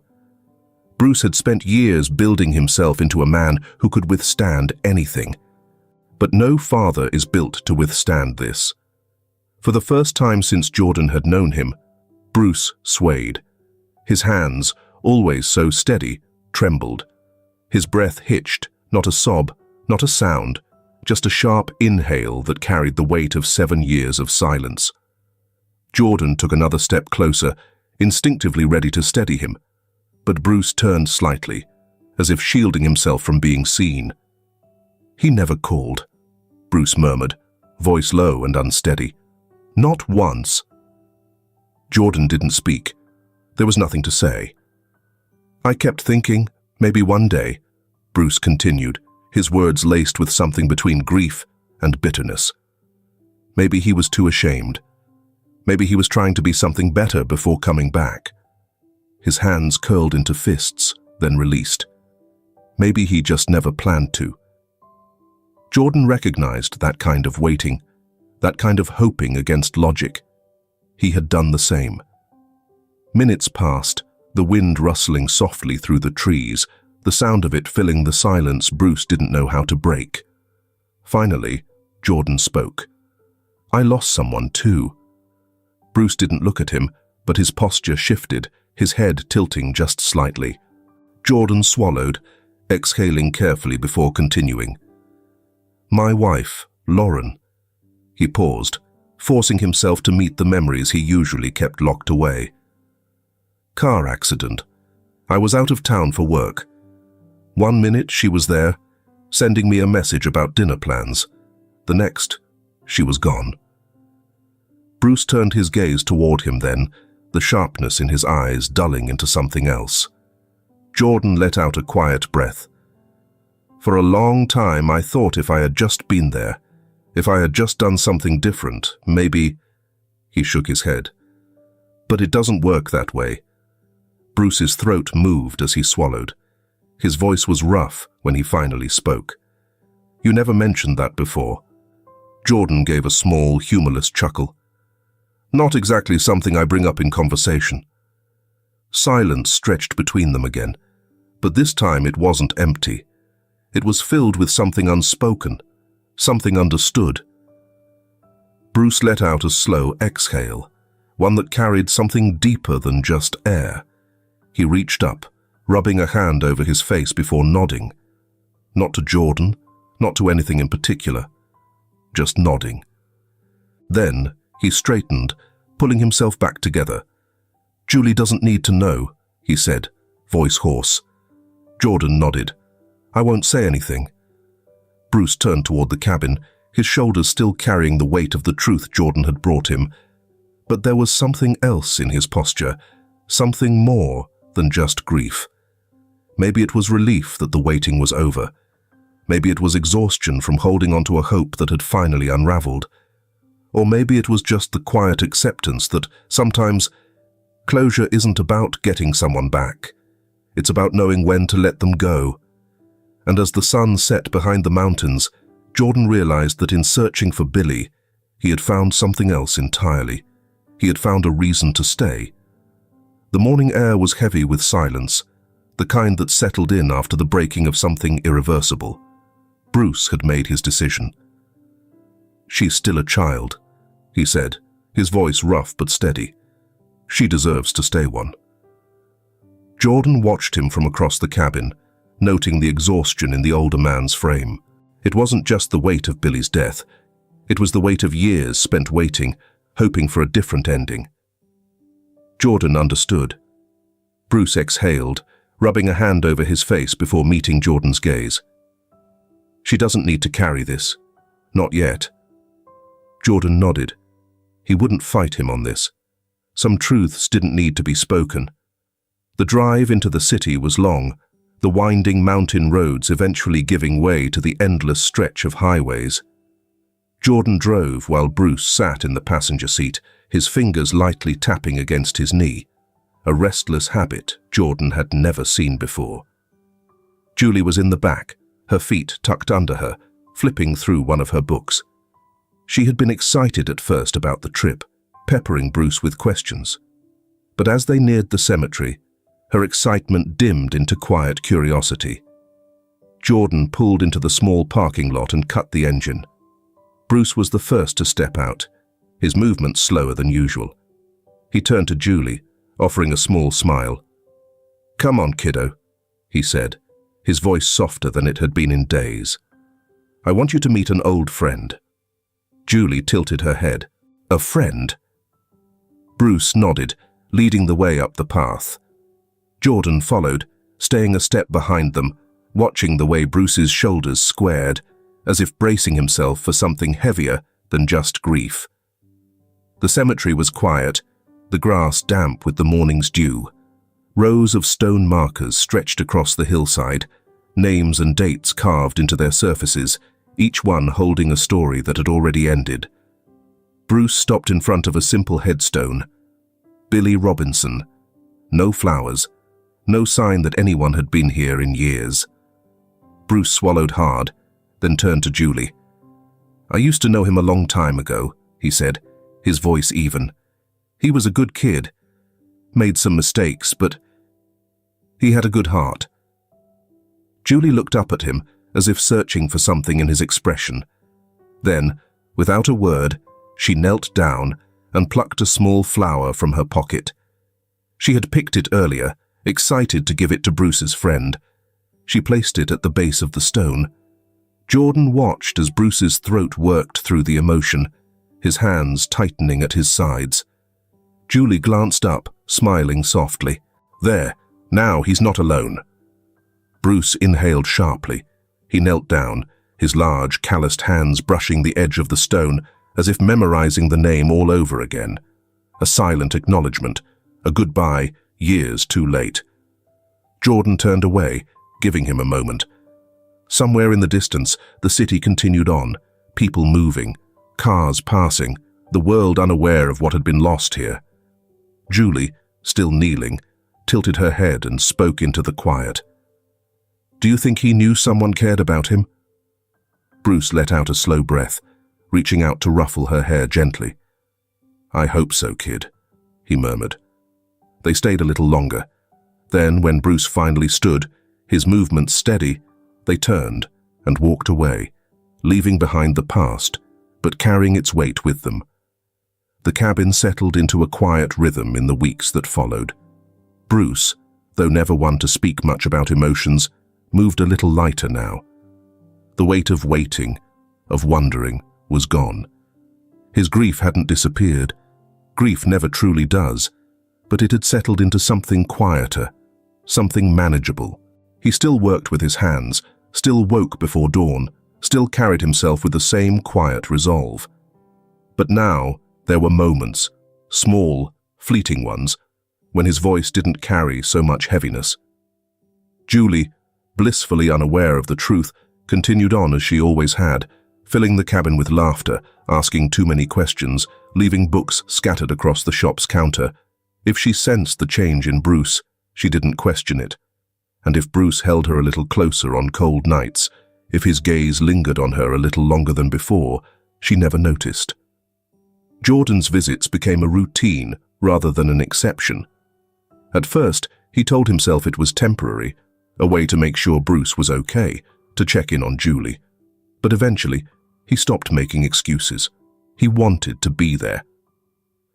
S1: Bruce had spent years building himself into a man who could withstand anything. But no father is built to withstand this. For the first time since Jordan had known him, Bruce swayed. His hands, always so steady, trembled. His breath hitched, not a sob, not a sound, just a sharp inhale that carried the weight of 7 years of silence. Jordan took another step closer, instinctively ready to steady him. But Bruce turned slightly, as if shielding himself from being seen. "He never called," Bruce murmured, voice low and unsteady. "Not once." Jordan didn't speak. There was nothing to say. "I kept thinking, maybe one day," Bruce continued, his words laced with something between grief and bitterness. Maybe he was too ashamed. Maybe he was trying to be something better before coming back. His hands curled into fists, then released. Maybe he just never planned to. Jordan recognized that kind of waiting, that kind of hoping against logic. He had done the same. Minutes passed, the wind rustling softly through the trees, the sound of it filling the silence Bruce didn't know how to break. Finally, Jordan spoke. "I lost someone too." Bruce didn't look at him, but his posture shifted, his head tilting just slightly. Jordan swallowed, exhaling carefully before continuing. "My wife, Lauren." He paused, forcing himself to meet the memories he usually kept locked away. "Car accident. I was out of town for work. 1 minute she was there, sending me a message about dinner plans. The next, she was gone." Bruce turned his gaze toward him then, the sharpness in his eyes dulling into something else. Jordan let out a quiet breath. "For a long time I thought if I had just been there, if I had just done something different, maybe—" He shook his head. "But it doesn't work that way." Bruce's throat moved as he swallowed. His voice was rough when he finally spoke. "You never mentioned that before." Jordan gave a small, humorless chuckle. "Not exactly something I bring up in conversation." Silence stretched between them again, but this time it wasn't empty. It was filled with something unspoken, something understood. Bruce let out a slow exhale, one that carried something deeper than just air. He reached up, rubbing a hand over his face before nodding. Not to Jordan, not to anything in particular, just nodding. Then he straightened, pulling himself back together. "Julie doesn't need to know," he said, voice hoarse. Jordan nodded. "I won't say anything." Bruce turned toward the cabin, his shoulders still carrying the weight of the truth Jordan had brought him. But there was something else in his posture, something more than just grief. Maybe it was relief that the waiting was over. Maybe it was exhaustion from holding on to a hope that had finally unraveled. Or maybe it was just the quiet acceptance that sometimes closure isn't about getting someone back. It's about knowing when to let them go. And as the sun set behind the mountains, Jordan realized that in searching for Billy, he had found something else entirely. He had found a reason to stay. The morning air was heavy with silence, the kind that settled in after the breaking of something irreversible. Bruce had made his decision. "She's still a child," he said, his voice rough but steady. "She deserves to stay one." Jordan watched him from across the cabin, noting the exhaustion in the older man's frame. It wasn't just the weight of Billy's death. It was the weight of years spent waiting, hoping for a different ending. Jordan understood. Bruce exhaled, rubbing a hand over his face before meeting Jordan's gaze. She doesn't need to carry this. Not yet. Jordan nodded. He wouldn't fight him on this. Some truths didn't need to be spoken. The drive into the city was long, the winding mountain roads eventually giving way to the endless stretch of highways. Jordan drove while Bruce sat in the passenger seat, his fingers lightly tapping against his knee, a restless habit Jordan had never seen before. Julie was in the back, her feet tucked under her, flipping through one of her books. She had been excited at first about the trip, peppering Bruce with questions. But as they neared the cemetery, her excitement dimmed into quiet curiosity. Jordan pulled into the small parking lot and cut the engine. Bruce was the first to step out, his movements slower than usual. He turned to Julie, offering a small smile. "Come on, kiddo," he said, his voice softer than it had been in days. "I want you to meet an old friend." Julie tilted her head. "A friend?" Bruce nodded, leading the way up the path. Jordan followed, staying a step behind them, watching the way Bruce's shoulders squared, as if bracing himself for something heavier than just grief. The cemetery was quiet, the grass damp with the morning's dew. Rows of stone markers stretched across the hillside, names and dates carved into their surfaces, each one holding a story that had already ended. Bruce stopped in front of a simple headstone. Billy Robinson. No flowers, no sign that anyone had been here in years. Bruce swallowed hard, then turned to Julie. "I used to know him a long time ago," he said, his voice even. "He was a good kid. Made some mistakes, but he had a good heart." Julie looked up at him, as if searching for something in his expression. Then, without a word, she knelt down and plucked a small flower from her pocket. She had picked it earlier, excited to give it to Bruce's friend. She placed it at the base of the stone. Jordan watched as Bruce's throat worked through the emotion, his hands tightening at his sides. Julie glanced up, smiling softly. "There, now he's not alone." Bruce inhaled sharply. He knelt down, his large, calloused hands brushing the edge of the stone, as if memorizing the name all over again. A silent acknowledgement, a goodbye, years too late. Jordan turned away, giving him a moment. Somewhere in the distance, the city continued on, people moving, cars passing, the world unaware of what had been lost here. Julie, still kneeling, tilted her head and spoke into the quiet. "Do you think he knew someone cared about him?" Bruce let out a slow breath, reaching out to ruffle her hair gently. "I hope so, kid," he murmured. They stayed a little longer. Then, when Bruce finally stood, his movements steady, they turned and walked away, leaving behind the past, but carrying its weight with them. The cabin settled into a quiet rhythm in the weeks that followed. Bruce, though never one to speak much about emotions, moved a little lighter now. The weight of waiting, of wondering, was gone. His grief hadn't disappeared. Grief never truly does, but it had settled into something quieter, something manageable. He still worked with his hands, still woke before dawn, still carried himself with the same quiet resolve. But now there were moments, small, fleeting ones, when his voice didn't carry so much heaviness. Julie, blissfully unaware of the truth, continued on as she always had, filling the cabin with laughter, asking too many questions, leaving books scattered across the shop's counter. If she sensed the change in Bruce, she didn't question it. And if Bruce held her a little closer on cold nights, if his gaze lingered on her a little longer than before, she never noticed. Jordan's visits became a routine rather than an exception. At first, he told himself it was temporary, a way to make sure Bruce was okay, to check in on Julie. But eventually, he stopped making excuses. He wanted to be there.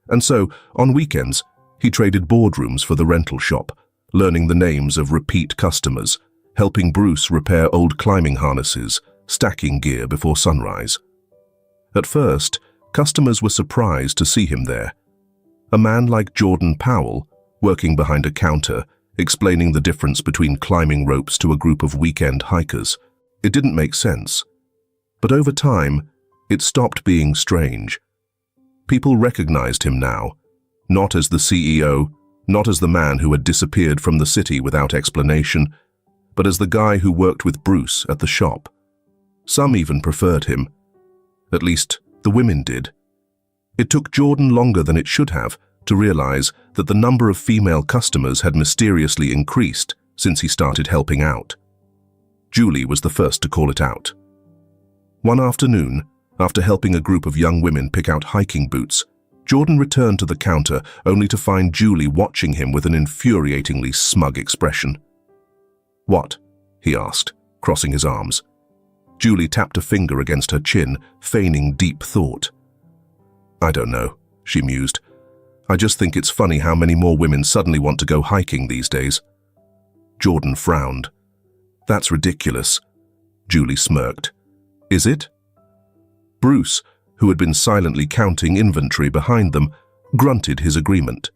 S1: And so, on weekends, he traded boardrooms for the rental shop, learning the names of repeat customers, helping Bruce repair old climbing harnesses, stacking gear before sunrise. At first, customers were surprised to see him there. A man like Jordan Powell, working behind a counter, explaining the difference between climbing ropes to a group of weekend hikers. It didn't make sense. But over time, it stopped being strange. People recognized him now, not as the CEO, not as the man who had disappeared from the city without explanation, but as the guy who worked with Bruce at the shop. Some even preferred him. At least, the women did. It took Jordan longer than it should have to realize that the number of female customers had mysteriously increased since he started helping out. Julie was the first to call it out. One afternoon, after helping a group of young women pick out hiking boots, Jordan returned to the counter only to find Julie watching him with an infuriatingly smug expression. "What?" he asked, crossing his arms. Julie tapped a finger against her chin, feigning deep thought. "I don't know," she mused. "I just think it's funny how many more women suddenly want to go hiking these days." Jordan frowned. "That's ridiculous." Julie smirked. "Is it?" Bruce, who had been silently counting inventory behind them, grunted his agreement.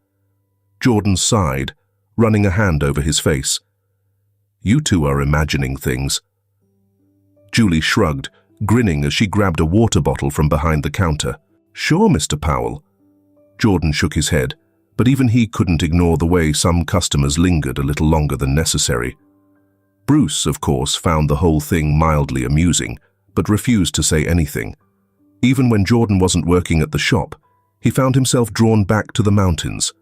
S1: Jordan sighed, running a hand over his face. "You two are imagining things." Julie shrugged, grinning as she grabbed a water bottle from behind the counter. "Sure, Mr. Powell." Jordan shook his head, but even he couldn't ignore the way some customers lingered a little longer than necessary. Bruce, of course, found the whole thing mildly amusing, but refused to say anything. Even when Jordan wasn't working at the shop, he found himself drawn back to the mountains.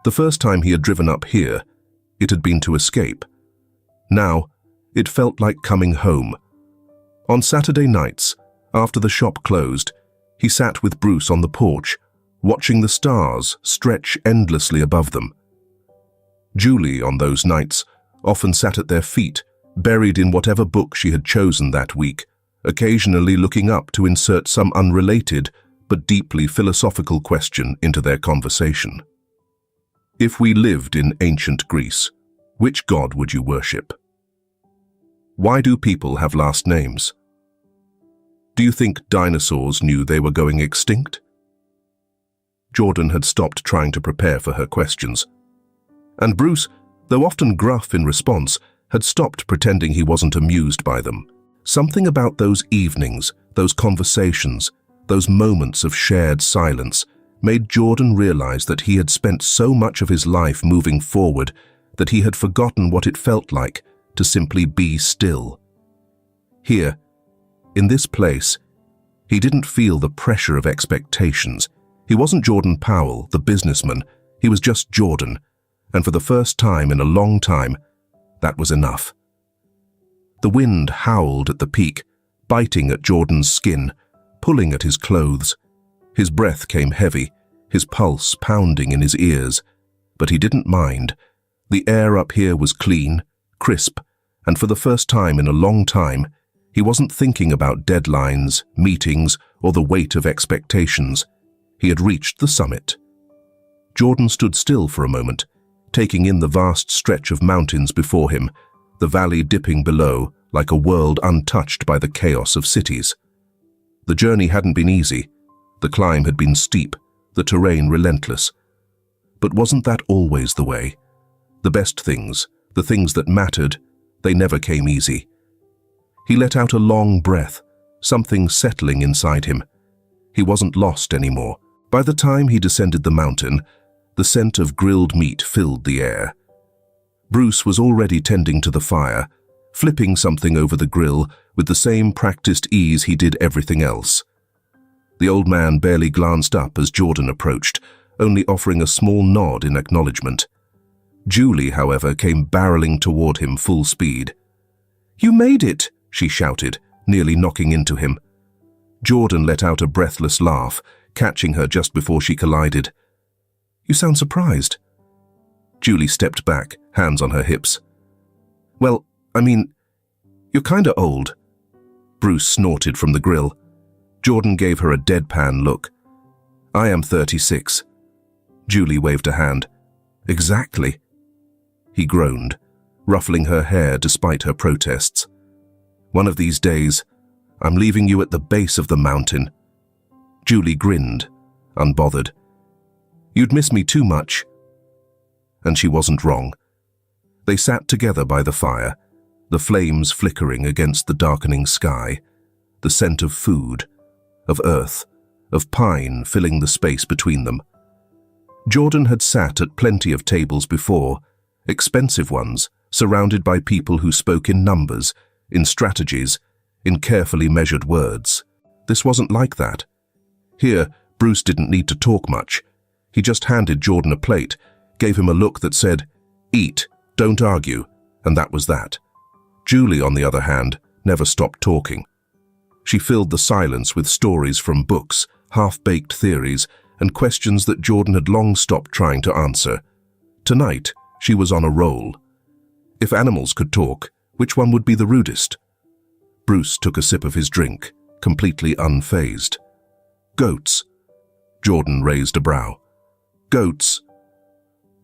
S1: The first time he had driven up here, it had been to escape. Now, it felt like coming home. On Saturday nights, after the shop closed, he sat with Bruce on the porch, watching the stars stretch endlessly above them. Julie, on those nights, often sat at their feet, buried in whatever book she had chosen that week, occasionally looking up to insert some unrelated but deeply philosophical question into their conversation. If we lived in ancient Greece, which god would you worship? Why do people have last names? Do you think dinosaurs knew they were going extinct? Jordan had stopped trying to prepare for her questions. And Bruce, though often gruff in response, had stopped pretending he wasn't amused by them. Something about those evenings, those conversations, those moments of shared silence made Jordan realize that he had spent so much of his life moving forward that he had forgotten what it felt like to simply be still. Here, in this place, he didn't feel the pressure of expectations. He wasn't Jordan Powell, the businessman. He was just Jordan, and for the first time in a long time, that was enough. The wind howled at the peak, biting at Jordan's skin, pulling at his clothes. His breath came heavy, his pulse pounding in his ears, but he didn't mind. The air up here was clean, crisp, and for the first time in a long time, he wasn't thinking about deadlines, meetings, or the weight of expectations. He had reached the summit. Jordan stood still for a moment, taking in the vast stretch of mountains before him, the valley dipping below like a world untouched by the chaos of cities. The journey hadn't been easy. The climb had been steep, the terrain relentless. But wasn't that always the way? The best things, the things that mattered, they never came easy. He let out a long breath, something settling inside him. He wasn't lost anymore. By the time he descended the mountain, the scent of grilled meat filled the air. Bruce was already tending to the fire, flipping something over the grill with the same practiced ease he did everything else. The old man barely glanced up as Jordan approached, only offering a small nod in acknowledgement. Julie, however, came barreling toward him full speed. "You made it!" she shouted, nearly knocking into him. Jordan let out a breathless laugh, catching her just before she collided. "You sound surprised." Julie stepped back, hands on her hips. "Well, I mean, you're kinda old." Bruce snorted from the grill. Jordan gave her a deadpan look. "I am 36. Julie waved a hand. "Exactly." He groaned, ruffling her hair despite her protests. "One of these days, I'm leaving you at the base of the mountain." Julie grinned, unbothered. "You'd miss me too much." And she wasn't wrong. They sat together by the fire, the flames flickering against the darkening sky, the scent of food, of earth, of pine filling the space between them. Jordan had sat at plenty of tables before, expensive ones, surrounded by people who spoke in numbers, in strategies, in carefully measured words. This wasn't like that. Here, Bruce didn't need to talk much. He just handed Jordan a plate, gave him a look that said, "Eat, don't argue," and that was that. Julie, on the other hand, never stopped talking. She filled the silence with stories from books, half-baked theories, and questions that Jordan had long stopped trying to answer. Tonight, she was on a roll. If animals could talk, which one would be the rudest? Bruce took a sip of his drink, completely unfazed. "Goats." Jordan raised a brow. "Goats."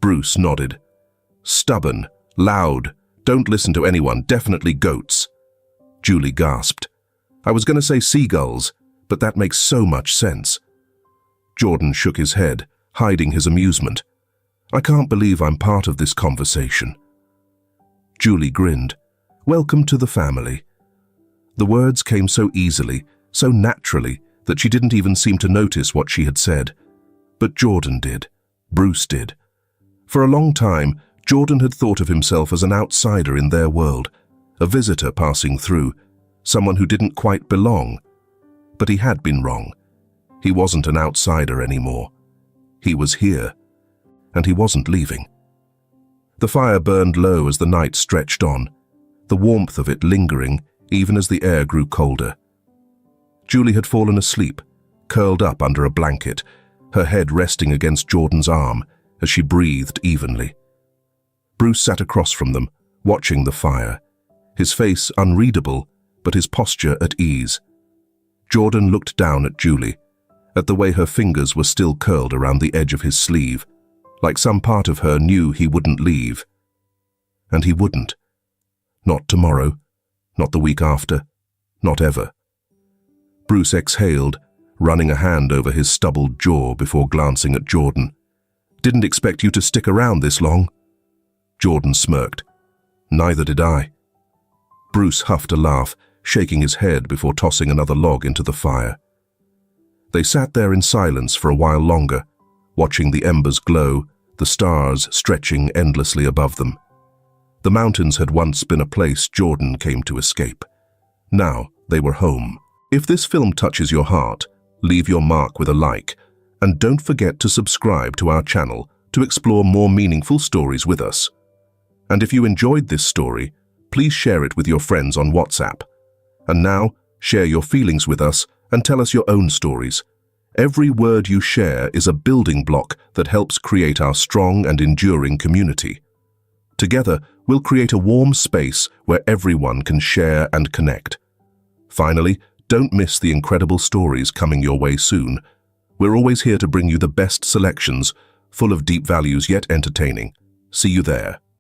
S1: Bruce nodded. "Stubborn, loud, don't listen to anyone, definitely goats." Julie gasped. "I was going to say seagulls, but that makes so much sense." Jordan shook his head, hiding his amusement. "I can't believe I'm part of this conversation." Julie grinned. "Welcome to the family." The words came so easily, so naturally, that she didn't even seem to notice what she had said. But Jordan did. Bruce did. For a long time, Jordan had thought of himself as an outsider in their world, a visitor passing through, someone who didn't quite belong. But he had been wrong. He wasn't an outsider anymore. He was here, and he wasn't leaving. The fire burned low as the night stretched on, the warmth of it lingering even as the air grew colder. Julie had fallen asleep, curled up under a blanket, her head resting against Jordan's arm as she breathed evenly. Bruce sat across from them, watching the fire, his face unreadable, but his posture at ease. Jordan looked down at Julie, at the way her fingers were still curled around the edge of his sleeve, like some part of her knew he wouldn't leave. And he wouldn't. Not tomorrow, not the week after, not ever. Bruce exhaled, running a hand over his stubbled jaw before glancing at Jordan. "Didn't expect you to stick around this long." Jordan smirked. "Neither did I." Bruce huffed a laugh, shaking his head before tossing another log into the fire. They sat there in silence for a while longer, watching the embers glow, the stars stretching endlessly above them. The mountains had once been a place Jordan came to escape. Now they were home. If this film touches your heart, leave your mark with a like, and don't forget to subscribe to our channel to explore more meaningful stories with us. And if you enjoyed this story, please share it with your friends on WhatsApp. And now, share your feelings with us and tell us your own stories. Every word you share is a building block that helps create our strong and enduring community. Together, we'll create a warm space where everyone can share and connect. Finally, don't miss the incredible stories coming your way soon. We're always here to bring you the best selections, full of deep values yet entertaining. See you there.